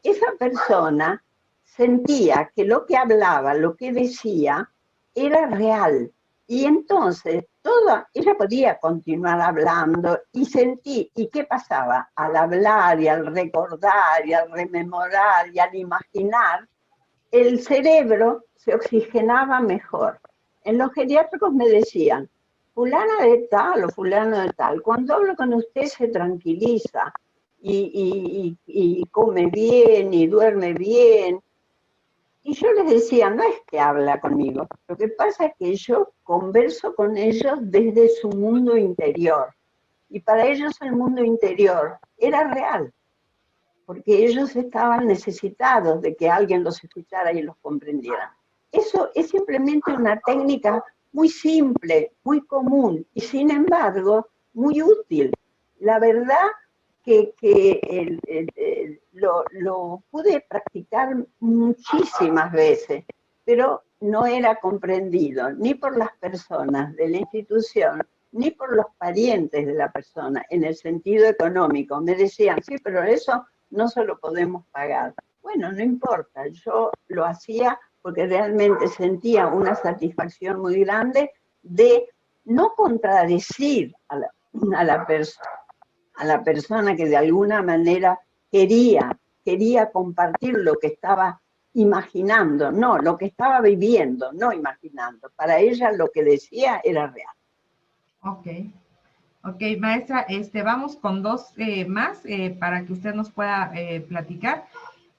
[SPEAKER 1] esa persona sentía que lo que hablaba, lo que decía, era real. Y entonces ella podía continuar hablando ¿y qué pasaba? Al hablar y al recordar y al rememorar y al imaginar, el cerebro se oxigenaba mejor. En los geriátricos me decían, fulana de tal o fulano de tal, cuando hablo con usted se tranquiliza y come bien y duerme bien. Y yo les decía, no es que habla conmigo, lo que pasa es que yo converso con ellos desde su mundo interior. Y para ellos el mundo interior era real. porque ellos estaban necesitados de que alguien los escuchara y los comprendiera. Eso es simplemente una técnica muy simple, muy común y sin embargo muy útil. La verdad que lo pude practicar muchísimas veces, pero no era comprendido ni por las personas de la institución, ni por los parientes de la persona, en el sentido económico. Me decían, sí, pero eso no se lo podemos pagar. Bueno, no importa, yo lo hacía porque realmente sentía una satisfacción muy grande de no contradecir a la persona que de alguna manera quería compartir lo que estaba imaginando, no, lo que estaba viviendo, no imaginando. Para ella lo que decía era real.
[SPEAKER 2] Ok, ok, maestra, vamos con dos más para que usted nos pueda platicar.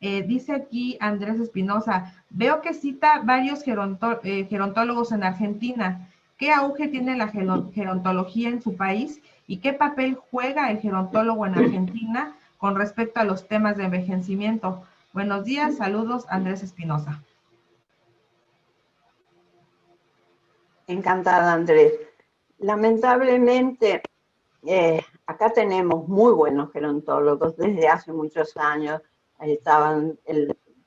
[SPEAKER 2] Dice aquí Andrés Espinosa, veo que cita varios gerontólogos en Argentina. ¿Qué auge tiene la gerontología en su país y qué papel juega el gerontólogo en Argentina con respecto a los temas de envejecimiento? Buenos días, saludos, Andrés Espinosa.
[SPEAKER 1] Encantada, Andrés. Lamentablemente, acá tenemos muy buenos gerontólogos desde hace muchos años. Ahí estaban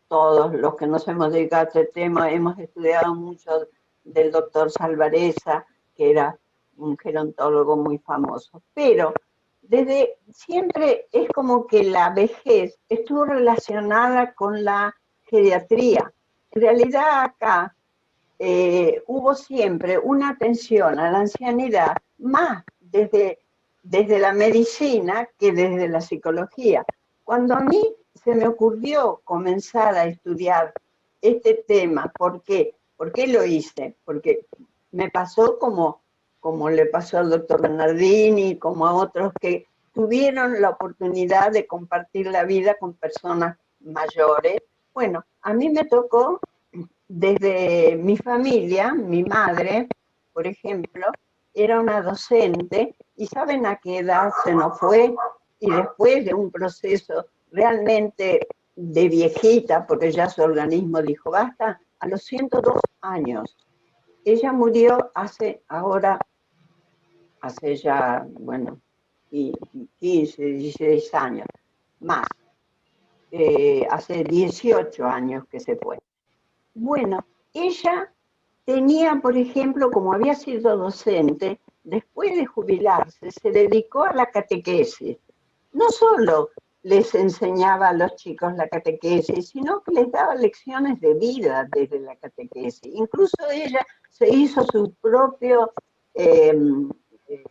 [SPEAKER 1] todos los que nos hemos dedicado a este tema, hemos estudiado mucho del doctor Salvareza, que era un gerontólogo muy famoso. Pero desde siempre es como que la vejez estuvo relacionada con la geriatría. En realidad acá hubo siempre una atención a la ancianidad más desde la medicina que desde la psicología. Cuando a mí se me ocurrió comenzar a estudiar este tema, ¿por qué? ¿Por qué lo hice? Porque me pasó como le pasó al doctor Bernardini, como a otros que tuvieron la oportunidad de compartir la vida con personas mayores. Bueno, a mí me tocó desde mi familia, mi madre, por ejemplo, era una docente y ¿saben a qué edad se nos fue? Y después de un proceso realmente de viejita, porque ya su organismo dijo basta, a los 102 años. Ella murió hace ya, bueno, 15, 16 años, más. Hace 18 años que se fue. Bueno, ella tenía, por ejemplo, como había sido docente, después de jubilarse, se dedicó a la catequesis. No solo les enseñaba a los chicos la catequesis, sino que les daba lecciones de vida desde la catequesis. Incluso ella se hizo su propio eh, eh,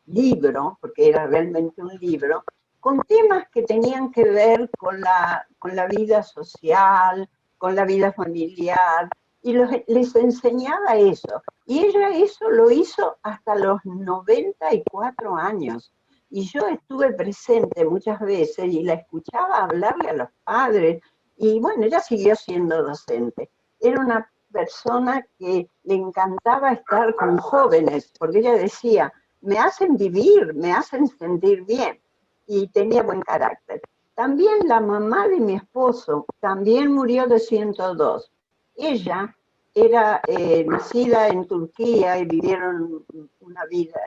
[SPEAKER 1] libro, porque era realmente un libro, con temas que tenían que ver con la vida social, con la vida familiar, y les enseñaba eso. Y ella eso lo hizo hasta los 94 años. Y yo estuve presente muchas veces y la escuchaba hablarle a los padres. Y bueno, ella siguió siendo docente. Era una persona que le encantaba estar con jóvenes, porque ella decía, me hacen vivir, me hacen sentir bien. Y tenía buen carácter. También la mamá de mi esposo también murió de 102. Ella era nacida en Turquía y vivieron una vida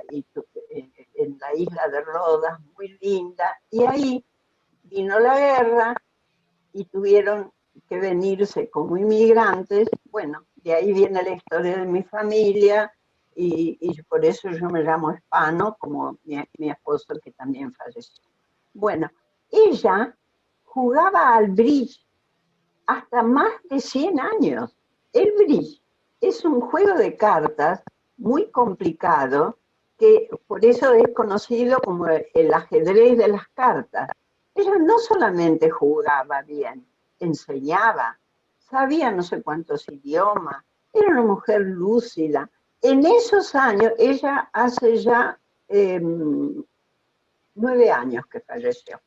[SPEAKER 1] en la isla de Rodas, muy linda, y ahí vino la guerra y tuvieron que venirse como inmigrantes. Bueno, de ahí viene la historia de mi familia y por eso yo me llamo Hispano, como mi esposo que también falleció. Bueno, ella jugaba al bridge hasta más de 100 años. El bridge es un juego de cartas muy complicado que por eso es conocido como el ajedrez de las cartas. Ella no solamente jugaba bien, enseñaba, sabía no sé cuántos idiomas, era una mujer lúcida. En esos años, ella hace ya 9 años que falleció.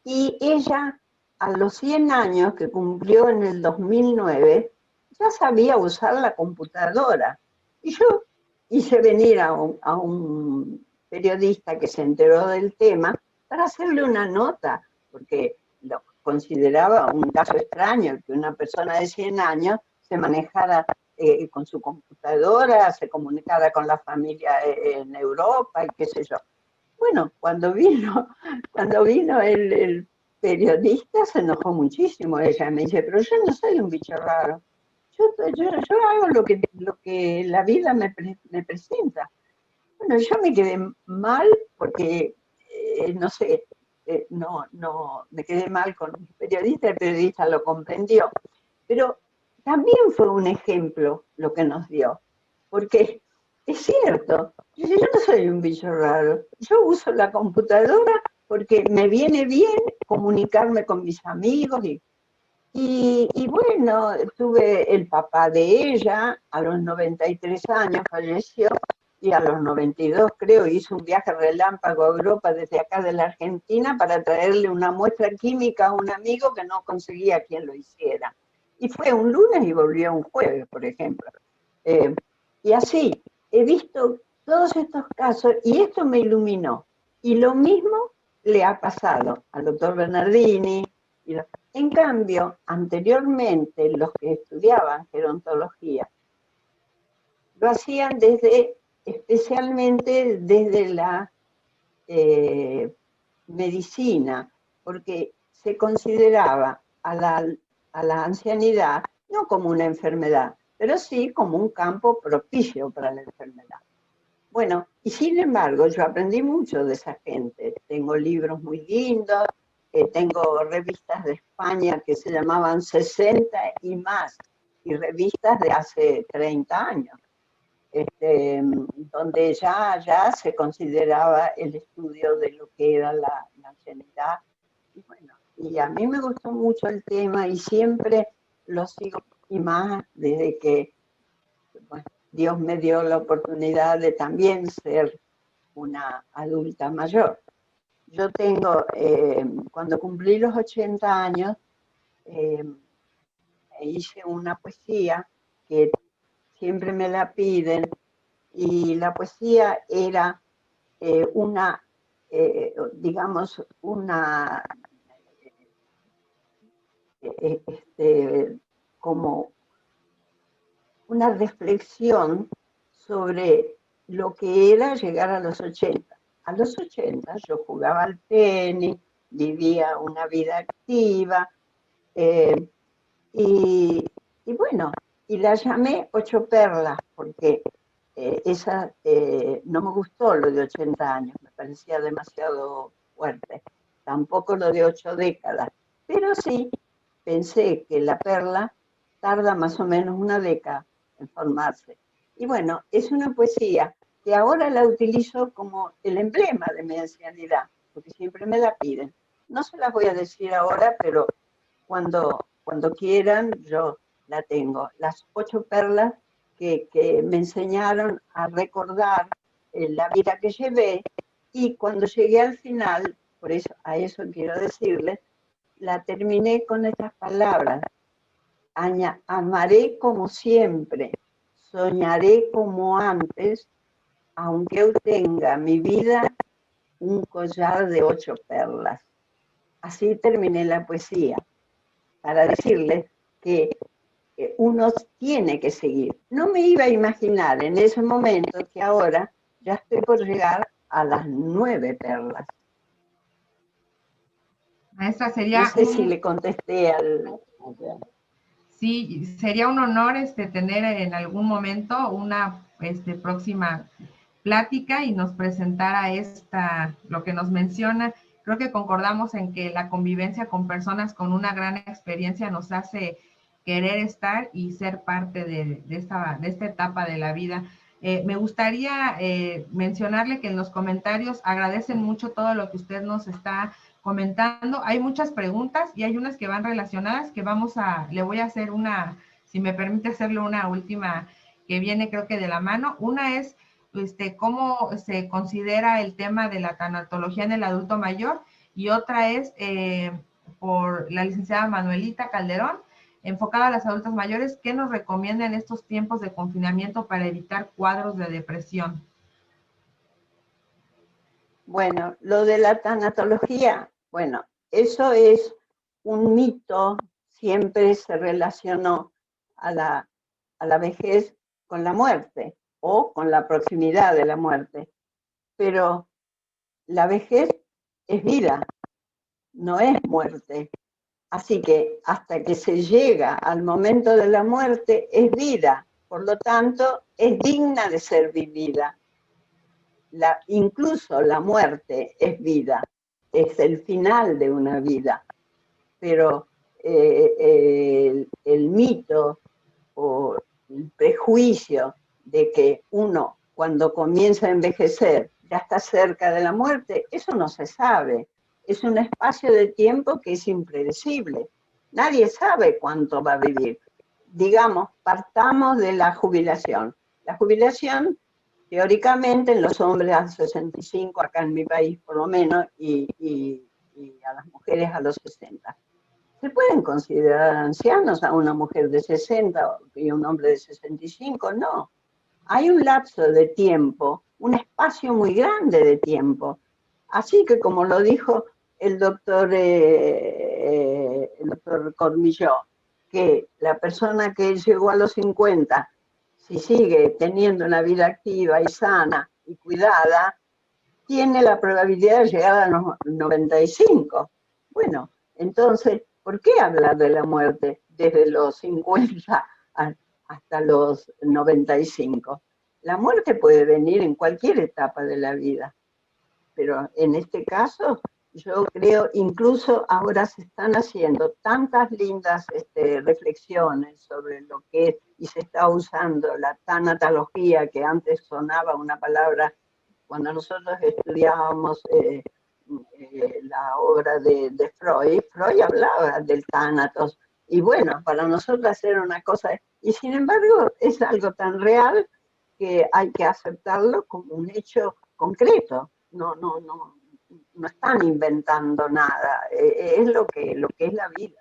[SPEAKER 1] Y ella, a los 100 años que cumplió en el 2009, ya sabía usar la computadora. Y yo hice venir a un periodista que se enteró del tema para hacerle una nota, porque lo consideraba un caso extraño que una persona de 100 años se manejara con su computadora, se comunicara con la familia en Europa y qué sé yo. Bueno, cuando vino el periodista se enojó muchísimo ella, me dice, pero yo no soy un bicho raro, yo hago lo que la vida me presenta. Bueno, yo me quedé mal porque, no sé, no, me quedé mal con el periodista lo comprendió, pero también fue un ejemplo lo que nos dio, porque es cierto, yo no soy un bicho raro, yo uso la computadora porque me viene bien comunicarme con mis amigos y bueno, tuve el papá de ella, a los 93 años falleció, y a los 92 creo hizo un viaje relámpago a Europa desde acá de la Argentina para traerle una muestra química a un amigo que no conseguía quien lo hiciera. Y fue un lunes y volvió un jueves, por ejemplo. Eh, y así, he visto todos estos casos y esto me iluminó. Y lo mismo le ha pasado al doctor Bernardini. En cambio, anteriormente los que estudiaban gerontología lo hacían especialmente desde la medicina, porque se consideraba a la ancianidad no como una enfermedad, pero sí como un campo propicio para la enfermedad. Bueno, y sin embargo, yo aprendí mucho de esa gente. Tengo libros muy lindos, tengo revistas de España que se llamaban 60 y más, y revistas de hace 30 años, donde ya se consideraba el estudio de lo que era la ancianidad. Y bueno, y a mí me gustó mucho el tema y siempre lo sigo, y más desde que bueno, Dios me dio la oportunidad de también ser una adulta mayor. Yo tengo, cuando cumplí los 80 años, eh, hice una poesía que siempre me la piden, y la poesía era digamos, como una reflexión sobre lo que era llegar a los 80. A los 80 yo jugaba al tenis, vivía una vida activa, eh, y, y, bueno, y la llamé 8 perlas, porque no me gustó lo de 80 años, me parecía demasiado fuerte, tampoco lo de 8 décadas, pero sí pensé que la perla tarda más o menos una década en formarse. Y bueno, es una poesía que ahora la utilizo como el emblema de mi ancianidad, porque siempre me la piden. No se las voy a decir ahora, pero cuando quieran yo la tengo. Las 8 perlas que me enseñaron a recordar la vida que llevé, y cuando llegué al final, por eso a eso quiero decirles, la terminé con estas palabras: amaré como siempre, soñaré como antes, aunque yo tenga mi vida un collar de 8 perlas. Así terminé la poesía, para decirles que uno tiene que seguir. No me iba a imaginar en ese momento que ahora ya estoy por llegar a las 9 perlas.
[SPEAKER 2] Maestra,
[SPEAKER 1] No sé si le contesté al...
[SPEAKER 2] Sí, sería un honor tener en algún momento una próxima plática y nos presentara lo que nos menciona. Creo que concordamos en que la convivencia con personas con una gran experiencia nos hace querer estar y ser parte de esta etapa de la vida. Me gustaría mencionarle que en los comentarios agradecen mucho todo lo que usted nos está comentando. Hay muchas preguntas y hay unas que van relacionadas que le voy a hacer si me permite hacerle una última que viene creo que de la mano. Una es cómo se considera el tema de la tanatología en el adulto mayor, y otra es por la licenciada Manuelita Calderón, enfocada a las adultas mayores, ¿qué nos recomienda en estos tiempos de confinamiento para evitar cuadros de depresión?
[SPEAKER 1] Bueno, lo de la tanatología, bueno, eso es un mito, siempre se relacionó a la vejez con la muerte o con la proximidad de la muerte, pero la vejez es vida, no es muerte. Así que hasta que se llega al momento de la muerte es vida, por lo tanto es digna de ser vivida. Incluso la muerte es vida, es el final de una vida, pero el mito o el prejuicio de que uno cuando comienza a envejecer ya está cerca de la muerte, eso no se sabe. Es un espacio de tiempo que es impredecible. Nadie sabe cuánto va a vivir. Digamos, partamos de la jubilación. La jubilación, teóricamente, en los hombres a 65, acá en mi país por lo menos, y a las mujeres a los 60. ¿Se pueden considerar ancianos a una mujer de 60 y un hombre de 65? No. Hay un lapso de tiempo, un espacio muy grande de tiempo. Así que, como lo dijo el doctor Cormillot, que la persona que llegó a los 50, si sigue teniendo una vida activa y sana y cuidada, tiene la probabilidad de llegar a los 95. Bueno, entonces, ¿por qué hablar de la muerte desde los 50 hasta los 95? La muerte puede venir en cualquier etapa de la vida, pero en este caso yo creo, incluso ahora se están haciendo tantas lindas reflexiones sobre lo que es, y se está usando la tanatología, que antes sonaba una palabra cuando nosotros estudiábamos la obra de Freud. Freud hablaba del tánatos, y bueno, para nosotros era una cosa, y sin embargo es algo tan real que hay que aceptarlo como un hecho concreto. No están inventando nada, es lo que es la vida.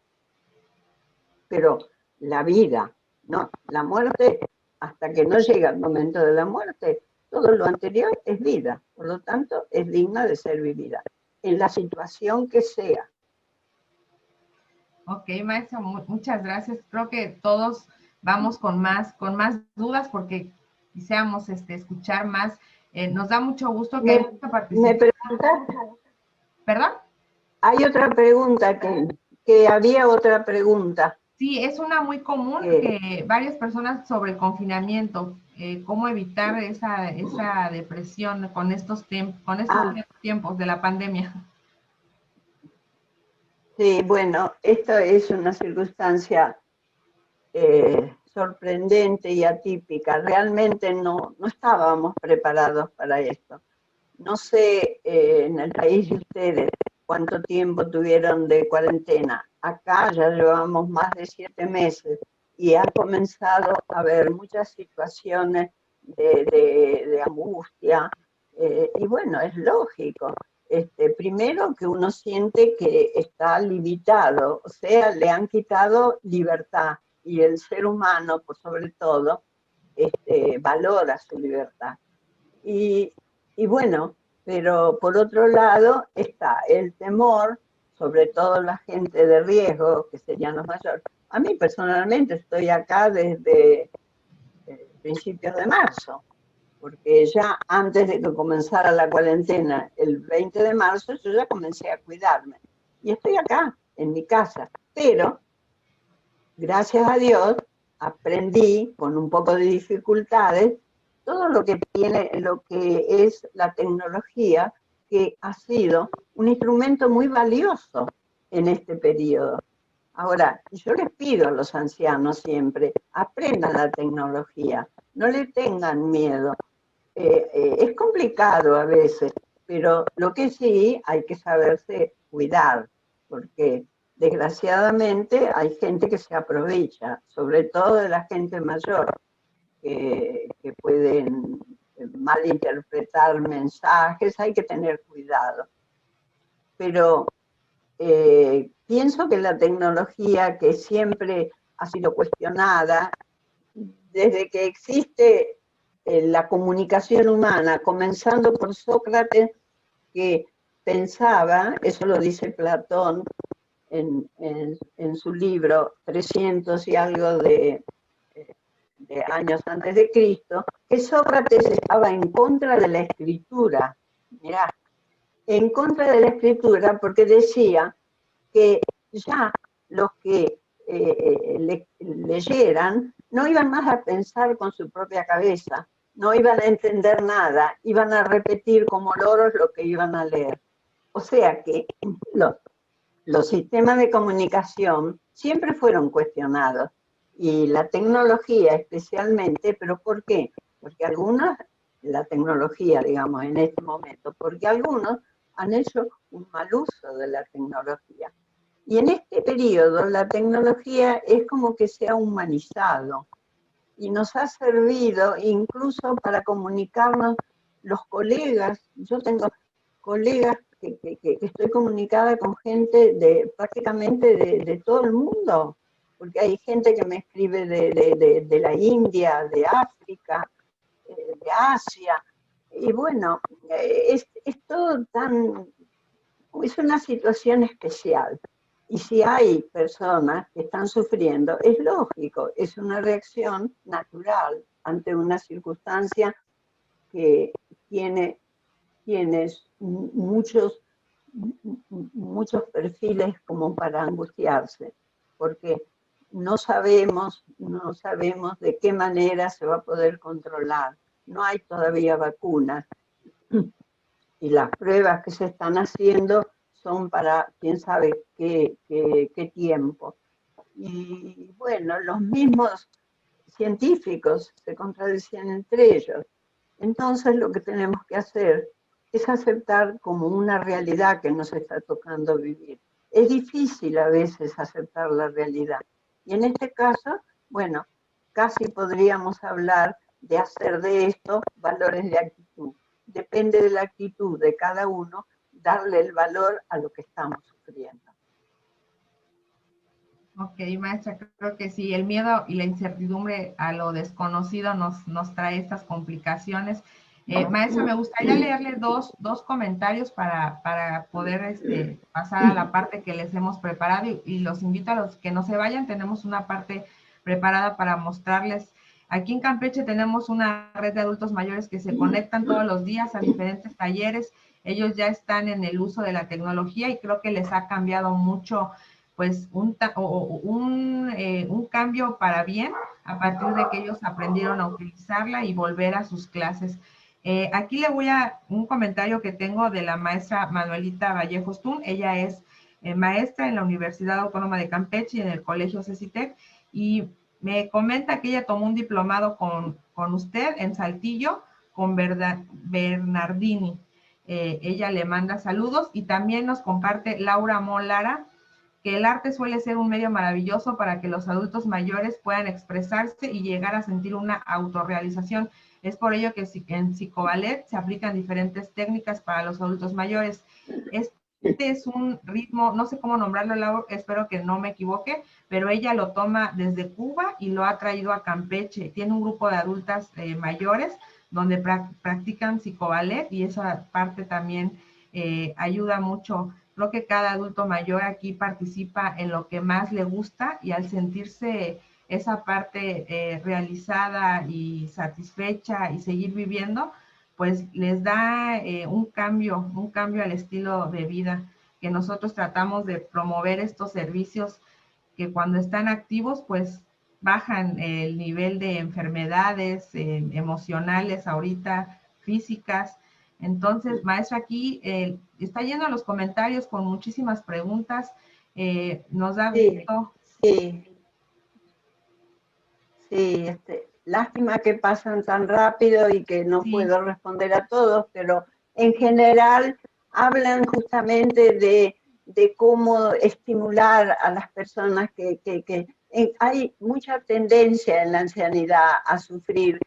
[SPEAKER 1] Pero la vida, no, la muerte, hasta que no llega el momento de la muerte, todo lo anterior es vida, por lo tanto es digna de ser vivida, en la situación que sea.
[SPEAKER 2] Ok, maestra, muchas gracias. Creo que todos vamos con más dudas porque quisiéramos escuchar más. Nos da mucho gusto que haya mucha
[SPEAKER 1] Me
[SPEAKER 2] participación.
[SPEAKER 1] preguntas,
[SPEAKER 2] ¿Perdón?
[SPEAKER 1] hay otra pregunta, que había otra pregunta.
[SPEAKER 2] Sí, es una muy común que varias personas sobre el confinamiento, cómo evitar esa depresión con estos tiempos de la pandemia.
[SPEAKER 1] Sí, bueno, esto es una circunstancia sorprendente y atípica. Realmente no estábamos preparados para esto. No sé en el país de ustedes cuánto tiempo tuvieron de cuarentena. Acá ya llevamos más de 7 meses y ha comenzado a haber muchas situaciones de angustia. Y bueno, es lógico. Primero que uno siente que está limitado, o sea, le han quitado libertad, y el ser humano, por sobre todo, valora su libertad. Y, y bueno, pero por otro lado está el temor, sobre todo la gente de riesgo, que serían los mayores. A mí personalmente estoy acá desde principios de marzo, porque ya antes de que comenzara la cuarentena, el 20 de marzo, yo ya comencé a cuidarme. Y estoy acá, en mi casa. Pero, gracias a Dios, aprendí con un poco de dificultades todo lo que tiene, lo que es la tecnología, que ha sido un instrumento muy valioso en este periodo. Ahora, yo les pido a los ancianos siempre, aprendan la tecnología, no le tengan miedo. Es complicado a veces, pero lo que sí hay que saberse cuidar, porque desgraciadamente hay gente que se aprovecha, sobre todo de la gente mayor, que pueden malinterpretar mensajes, hay que tener cuidado. Pero pienso que la tecnología, que siempre ha sido cuestionada, desde que existe la comunicación humana, comenzando por Sócrates, que pensaba, eso lo dice Platón en su libro 300 y algo de años antes de Cristo, que Sócrates estaba en contra de la escritura. Mirá, en contra de la escritura porque decía que ya los que leyeran no iban más a pensar con su propia cabeza, no iban a entender nada, iban a repetir como loros lo que iban a leer. O sea que los sistemas de comunicación siempre fueron cuestionados y la tecnología especialmente, pero ¿por qué? Porque algunos, la tecnología, digamos, en este momento, porque algunos han hecho un mal uso de la tecnología. Y en este periodo la tecnología es como que se ha humanizado y nos ha servido incluso para comunicarnos los colegas. Yo tengo colegas que estoy comunicada con gente prácticamente de todo el mundo, porque hay gente que me escribe de la India, de África, de Asia, y bueno, es todo tan, es una situación especial. Y si hay personas que están sufriendo, es lógico, es una reacción natural ante una circunstancia que tiene muchos perfiles como para angustiarse, porque no sabemos de qué manera se va a poder controlar. No hay todavía vacunas y las pruebas que se están haciendo son para quién sabe qué tiempo. Y bueno, los mismos científicos se contradecían entre ellos. Entonces lo que tenemos que hacer es aceptar como una realidad que nos está tocando vivir. Es difícil a veces aceptar la realidad. Y en este caso, bueno, casi podríamos hablar de hacer de esto valores de actitud. Depende de la actitud de cada uno, darle el valor a lo que estamos sufriendo.
[SPEAKER 2] Ok, maestra, creo que sí, el miedo y la incertidumbre a lo desconocido nos trae estas complicaciones. Maestra, me gustaría leerle dos comentarios para poder pasar a la parte que les hemos preparado y los invito a los que no se vayan, tenemos una parte preparada para mostrarles. Aquí en Campeche tenemos una red de adultos mayores que se conectan todos los días a diferentes talleres. Ellos ya están en el uso de la tecnología y creo que les ha cambiado mucho pues un cambio para bien a partir de que ellos aprendieron a utilizarla y volver a sus clases. Aquí le voy a un comentario que tengo de la maestra Manuelita Vallejos Tun. Ella es maestra en la Universidad Autónoma de Campeche y en el Colegio CECITEC y me comenta que ella tomó un diplomado con usted en Saltillo con Bernardini. Ella le manda saludos y también nos comparte Laura Molara que el arte suele ser un medio maravilloso para que los adultos mayores puedan expresarse y llegar a sentir una autorrealización. Es por ello que en Psicoballet se aplican diferentes técnicas para los adultos mayores. Este es un ritmo, no sé cómo nombrarlo, Laura, espero que no me equivoque, pero ella lo toma desde Cuba y lo ha traído a Campeche. Tiene un grupo de adultas mayores donde practican Psicoballet y esa parte también ayuda mucho. Creo que cada adulto mayor aquí participa en lo que más le gusta y al sentirse esa parte realizada y satisfecha y seguir viviendo, pues les da un cambio al estilo de vida que nosotros tratamos de promover estos servicios que cuando están activos, pues bajan el nivel de enfermedades emocionales ahorita, físicas. Entonces, maestra, aquí está lleno los comentarios con muchísimas preguntas. Nos da gusto.
[SPEAKER 1] Sí. Lástima que pasan tan rápido y que no puedo responder a todos, pero en general hablan justamente de cómo estimular a las personas que hay mucha tendencia en la ancianidad a sufrir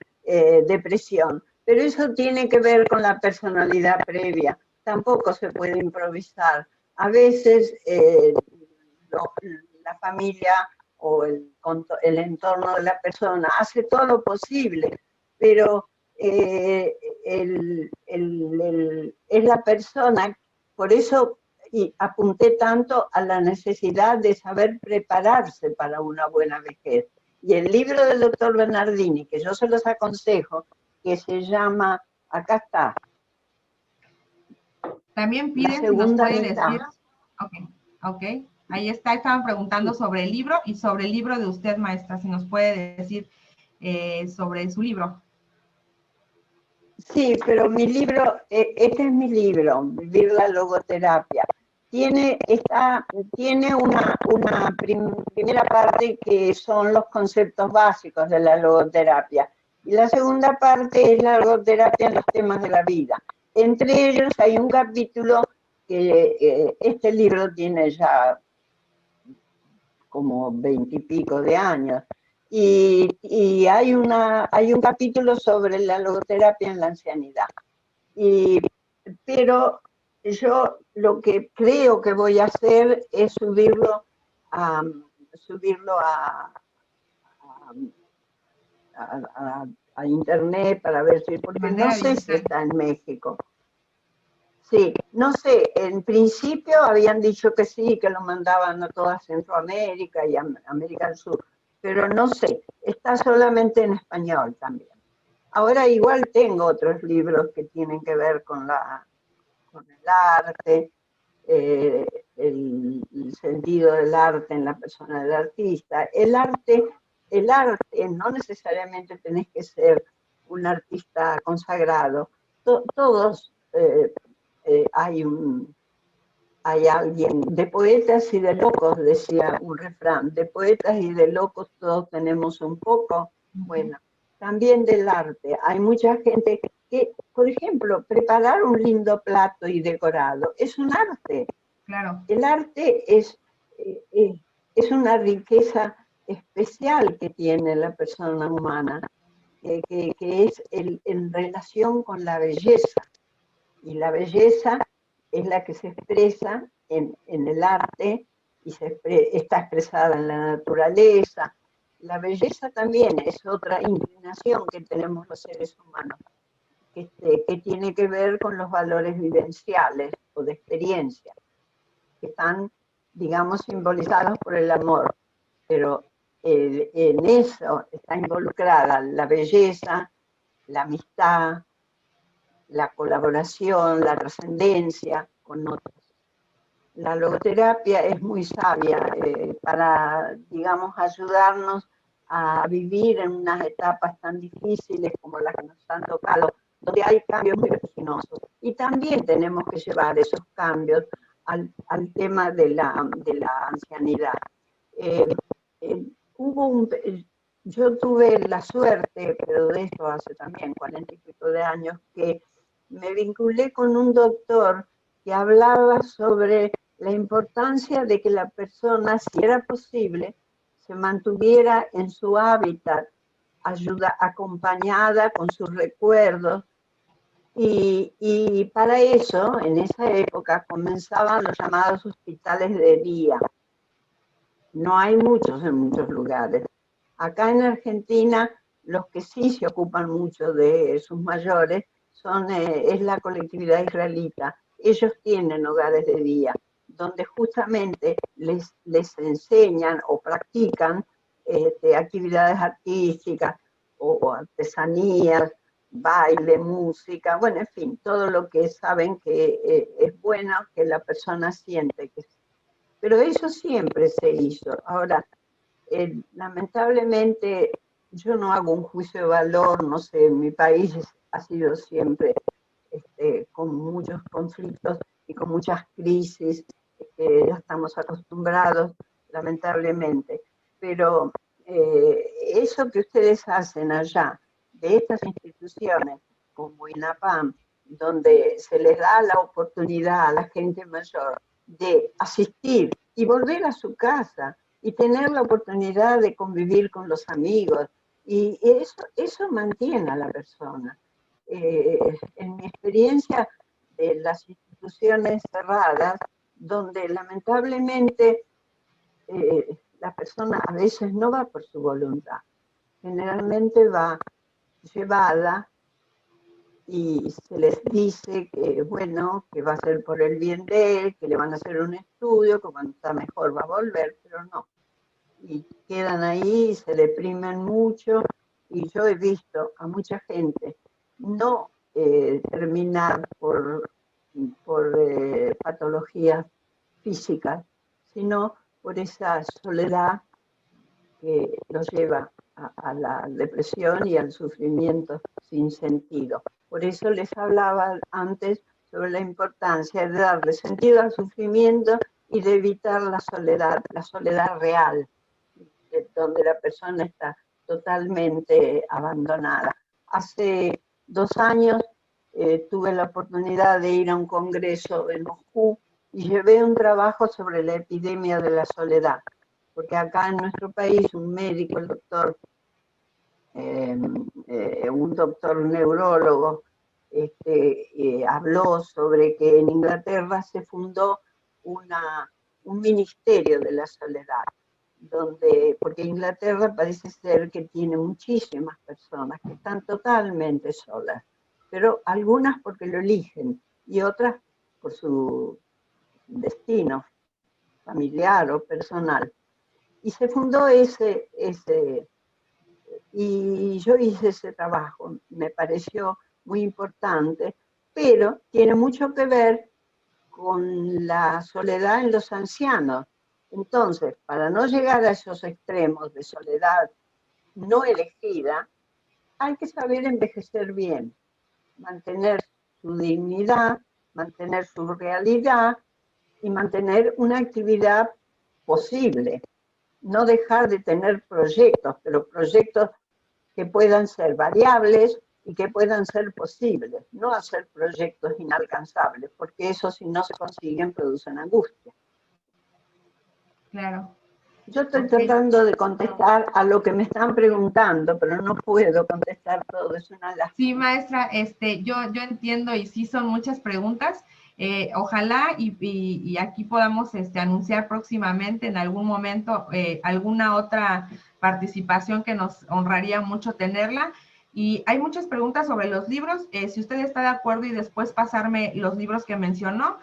[SPEAKER 1] depresión, pero eso tiene que ver con la personalidad previa, tampoco se puede improvisar. A veces la familia o el entorno de la persona hace todo lo posible, pero es la persona, por eso y apunté tanto a la necesidad de saber prepararse para una buena vejez. Y el libro del doctor Bernardini, que yo se los aconsejo, que se llama, acá está.
[SPEAKER 2] También piden si nos puede decir, ok, ahí está, estaban preguntando sobre el libro y sobre el libro de usted, maestra, si nos puede decir sobre su libro.
[SPEAKER 1] Sí, pero mi libro, este es mi libro, Vivir la Logoterapia. Tiene una primera parte que son los conceptos básicos de la logoterapia y la segunda parte es la logoterapia en los temas de la vida. Entre ellos hay un capítulo que este libro tiene ya como 20 y pico de años. Y hay un capítulo sobre la logoterapia en la ancianidad. Pero yo lo que creo que voy a hacer es subirlo a, a internet para ver si, porque no sé si está en México. Sí, no sé, en principio habían dicho que sí, que lo mandaban a toda Centroamérica y América del Sur, pero no sé, está solamente en español también. Ahora igual tengo otros libros que tienen que ver con el arte, el sentido del arte en la persona del artista. El arte, no necesariamente tenés que ser un artista consagrado. Todos hay alguien, de poetas y de locos, decía un refrán, de poetas y de locos todos tenemos un poco. Bueno, también del arte. Hay mucha gente que, por ejemplo, preparar un lindo plato y decorado es un arte.
[SPEAKER 2] Claro.
[SPEAKER 1] El arte es una riqueza especial que tiene la persona humana, que es en relación con la belleza. Y la belleza es la que se expresa en el arte y está expresada en la naturaleza. La belleza también es otra inclinación que tenemos los seres humanos, que tiene que ver con los valores vivenciales o de experiencia, que están, digamos, simbolizados por el amor. Pero en eso está involucrada la belleza, la amistad, la colaboración, la trascendencia con otros. La logoterapia es muy sabia para, digamos, ayudarnos a vivir en unas etapas tan difíciles como las que nos han tocado, donde hay cambios muy vertiginosos. Y también tenemos que llevar esos cambios al tema de la ancianidad. Yo tuve la suerte, pero de esto hace también 40 y pico de años, que me vinculé con un doctor que hablaba sobre la importancia de que la persona, si era posible, se mantuviera en su hábitat, acompañada con sus recuerdos. Y para eso, en esa época, comenzaban los llamados hospitales de día. No hay muchos en muchos lugares. Acá en Argentina, los que sí se ocupan mucho de sus mayores es la colectividad israelita. Ellos tienen hogares de día, donde justamente les enseñan o practican actividades artísticas o artesanías, baile, música, bueno, en fin, todo lo que saben que es bueno, que la persona siente que pero eso siempre se hizo. Ahora, lamentablemente, yo no hago un juicio de valor, no sé, mi país ha sido siempre con muchos conflictos y con muchas crisis, que ya estamos acostumbrados, lamentablemente. Pero eso que ustedes hacen allá, de estas instituciones como INAPAM, donde se les da la oportunidad a la gente mayor de asistir y volver a su casa y tener la oportunidad de convivir con los amigos. Y eso mantiene a la persona. En mi experiencia de las instituciones cerradas, donde lamentablemente la persona a veces no va por su voluntad, generalmente va llevada y se les dice que, bueno, que va a ser por el bien de él, que le van a hacer un estudio, que cuando está mejor va a volver, pero no. Y quedan ahí, y se deprimen mucho, y yo he visto a mucha gente no terminar por patologías físicas, sino por esa soledad que los lleva a la depresión y al sufrimiento sin sentido. Por eso les hablaba antes sobre la importancia de darle sentido al sufrimiento y de evitar la soledad real, donde la persona está totalmente abandonada. Hace 2 años tuve la oportunidad de ir a un congreso en Moscú y llevé un trabajo sobre la epidemia de la soledad, porque acá en nuestro país un médico, un doctor neurólogo, habló sobre que en Inglaterra se fundó un ministerio de la soledad, porque Inglaterra parece ser que tiene muchísimas personas que están totalmente solas, pero algunas porque lo eligen y otras por su destino familiar o personal. Y se fundó y yo hice ese trabajo, me pareció muy importante, pero tiene mucho que ver con la soledad en los ancianos. Entonces, para no llegar a esos extremos de soledad no elegida, hay que saber envejecer bien, mantener su dignidad, mantener su realidad y mantener una actividad posible. No dejar de tener proyectos, pero proyectos que puedan ser variables y que puedan ser posibles, no hacer proyectos inalcanzables, porque eso si no se consiguen producen angustia.
[SPEAKER 2] Claro.
[SPEAKER 1] Yo estoy
[SPEAKER 2] Ok.
[SPEAKER 1] tratando de contestar a lo que me están preguntando, pero no puedo contestar todo, es una
[SPEAKER 2] Sí,
[SPEAKER 1] lástima.
[SPEAKER 2] maestra, yo entiendo y sí son muchas preguntas. Ojalá y aquí podamos anunciar próximamente en algún momento alguna otra participación que nos honraría mucho tenerla. Y hay muchas preguntas sobre los libros. Si usted está de acuerdo y después pasarme los libros que mencionó,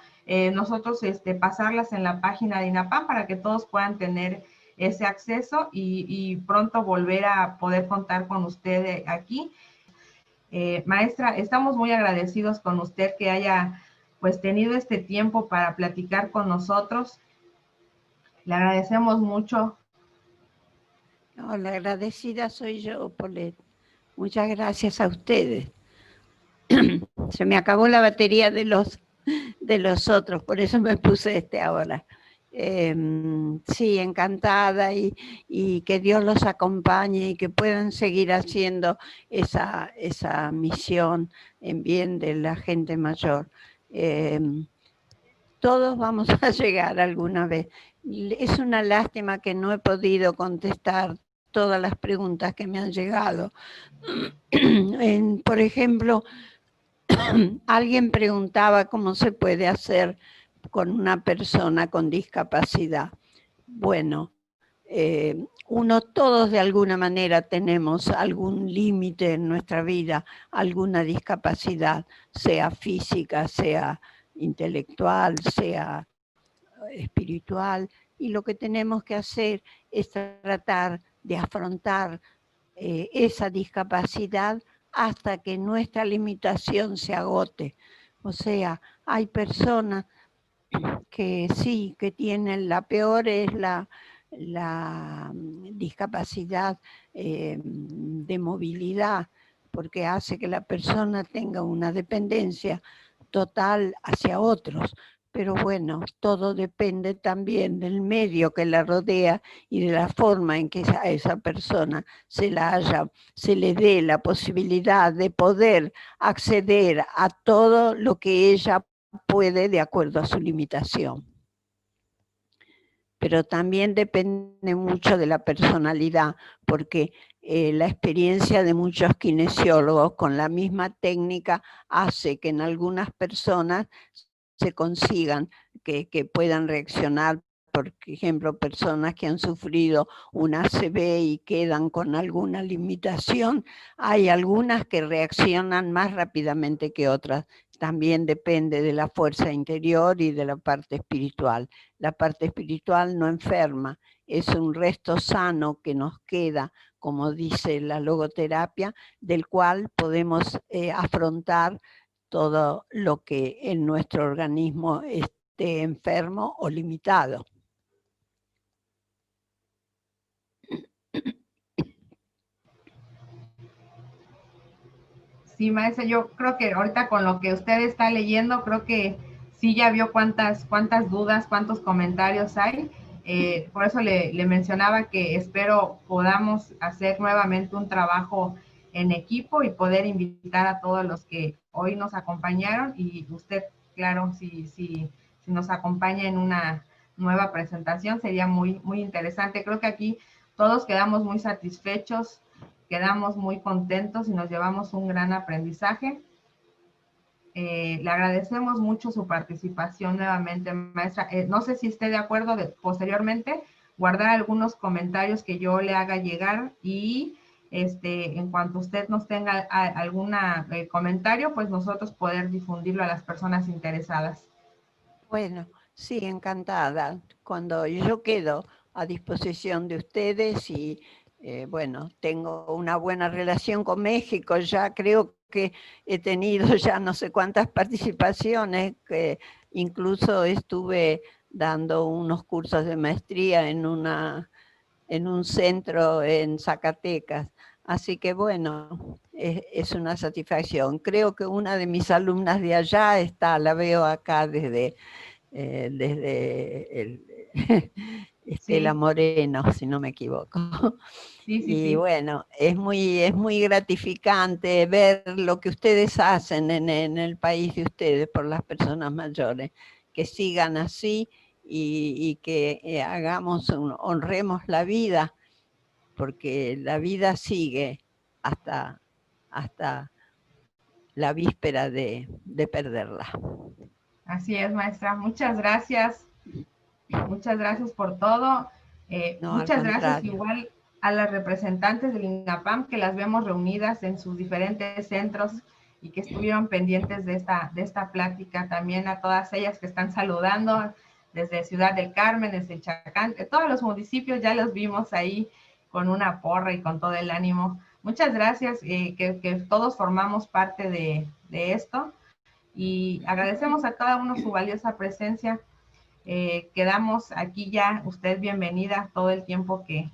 [SPEAKER 2] nosotros pasarlas en la página de INAPAM para que todos puedan tener ese acceso y pronto volver a poder contar con usted aquí. Maestra, estamos muy agradecidos con usted que haya pues tenido este tiempo para platicar con nosotros. Le agradecemos mucho.
[SPEAKER 3] No, la agradecida soy yo, Polet. Muchas gracias a ustedes. Se me acabó la batería de los otros, por eso me puse ahora. Sí, encantada y que Dios los acompañe y que puedan seguir haciendo esa misión en bien de la gente mayor. Todos vamos a llegar alguna vez. Es una lástima que no he podido contestar todas las preguntas que me han llegado. Por ejemplo, alguien preguntaba cómo se puede hacer con una persona con discapacidad. Bueno, todos de alguna manera tenemos algún límite en nuestra vida, alguna discapacidad, sea física, sea intelectual, sea espiritual, y lo que tenemos que hacer es tratar de afrontar esa discapacidad hasta que nuestra limitación se agote. O sea, hay personas que sí, que tienen, la peor es la discapacidad de movilidad, porque hace que la persona tenga una dependencia total hacia otros. Pero bueno, todo depende también del medio que la rodea y de la forma en que a esa persona se le dé la posibilidad de poder acceder a todo lo que ella puede de acuerdo a su limitación. Pero también depende mucho de la personalidad, porque la experiencia de muchos kinesiólogos con la misma técnica hace que en algunas personas se consigan que puedan reaccionar por ejemplo, personas que han sufrido un ACV y quedan con alguna limitación, hay algunas que reaccionan más rápidamente que otras. También depende de la fuerza interior y de la parte espiritual. La parte espiritual no enferma, es un resto sano que nos queda, como dice la logoterapia, del cual podemos afrontar todo lo que en nuestro organismo esté enfermo o limitado.
[SPEAKER 2] Sí, maestra, yo creo que ahorita con lo que usted está leyendo, creo que sí ya vio cuántas dudas, cuántos comentarios hay. Por eso le mencionaba que espero podamos hacer nuevamente un trabajo en equipo y poder invitar a todos los que hoy nos acompañaron y usted, claro, si nos acompaña en una nueva presentación sería muy interesante. Creo que aquí todos quedamos muy satisfechos, quedamos muy contentos y nos llevamos un gran aprendizaje. Le agradecemos mucho su participación nuevamente, maestra. No sé si esté de acuerdo de posteriormente guardar algunos comentarios que yo le haga llegar y en cuanto usted nos tenga algún comentario, pues nosotros poder difundirlo a las personas interesadas.
[SPEAKER 3] Bueno, sí, encantada. Cuando yo quedo a disposición de ustedes y bueno, tengo una buena relación con México, ya creo que he tenido ya no sé cuántas participaciones, que incluso estuve dando unos cursos de maestría en un centro en Zacatecas. Así que bueno, es una satisfacción. Creo que una de mis alumnas de allá la veo acá desde Estela
[SPEAKER 2] Sí.
[SPEAKER 3] Moreno, si no me equivoco. Y
[SPEAKER 2] Sí.
[SPEAKER 3] bueno, es muy gratificante ver lo que ustedes hacen en el país de ustedes por las personas mayores, que sigan así y que honremos la vida, porque la vida sigue hasta la víspera de perderla.
[SPEAKER 2] Así es, maestra. Muchas gracias. Muchas gracias por todo.
[SPEAKER 3] No, al
[SPEAKER 2] Muchas gracias
[SPEAKER 3] contrario.
[SPEAKER 2] igual a las representantes del INAPAM que las vemos reunidas en sus diferentes centros y que estuvieron pendientes de esta plática. También a todas ellas que están saludando desde Ciudad del Carmen, desde Chacán, de todos los municipios, ya los vimos ahí con una porra y con todo el ánimo. Muchas gracias, que todos formamos parte de esto y agradecemos a cada uno su valiosa presencia. Quedamos aquí ya, usted bienvenida todo el tiempo que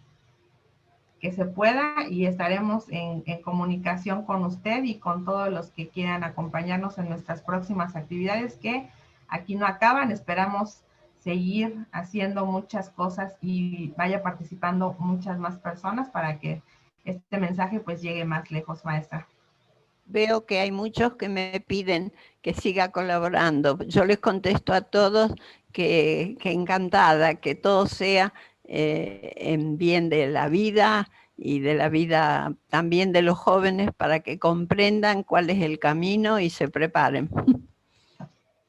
[SPEAKER 2] se pueda y estaremos en comunicación con usted y con todos los que quieran acompañarnos en nuestras próximas actividades que aquí no acaban. Esperamos seguir haciendo muchas cosas y vaya participando muchas más personas para que este mensaje pues llegue más lejos, maestra.
[SPEAKER 3] Veo que hay muchos que me piden que siga colaborando. Yo les contesto a todos que encantada, que todo sea en bien de la vida y de la vida también de los jóvenes para que comprendan cuál es el camino y se preparen.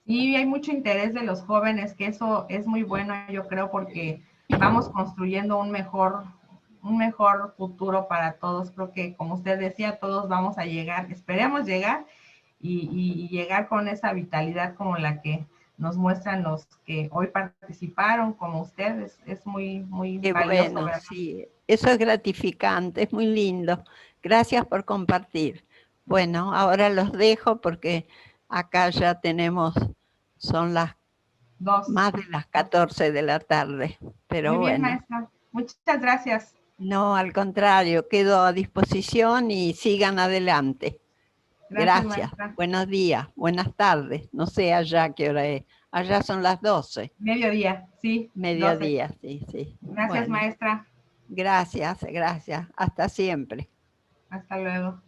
[SPEAKER 2] Sí, hay mucho interés de los jóvenes, que eso es muy bueno, yo creo, porque vamos construyendo un mejor futuro para todos. Creo que, como usted decía, todos vamos a llegar, esperemos llegar y llegar con esa vitalidad como la que nos muestran los que hoy participaron, como ustedes. Es muy
[SPEAKER 3] Qué
[SPEAKER 2] valioso,
[SPEAKER 3] bueno,
[SPEAKER 2] ¿verdad?
[SPEAKER 3] sí, eso es gratificante, es muy lindo. Gracias por compartir. Bueno, ahora los dejo porque acá ya son más de las 14 de la tarde, pero
[SPEAKER 2] Muy bien,
[SPEAKER 3] bueno.
[SPEAKER 2] maestra. Muchas gracias.
[SPEAKER 3] No, al contrario, quedo a disposición y sigan adelante.
[SPEAKER 2] Gracias,
[SPEAKER 3] Gracias.
[SPEAKER 2] maestra.
[SPEAKER 3] Buenos días, buenas tardes. No sé allá qué hora es. Allá son las 12.
[SPEAKER 2] Mediodía, sí, 12.
[SPEAKER 3] Mediodía, sí.
[SPEAKER 2] Gracias,
[SPEAKER 3] Bueno,
[SPEAKER 2] maestra.
[SPEAKER 3] gracias. Hasta siempre.
[SPEAKER 2] Hasta luego.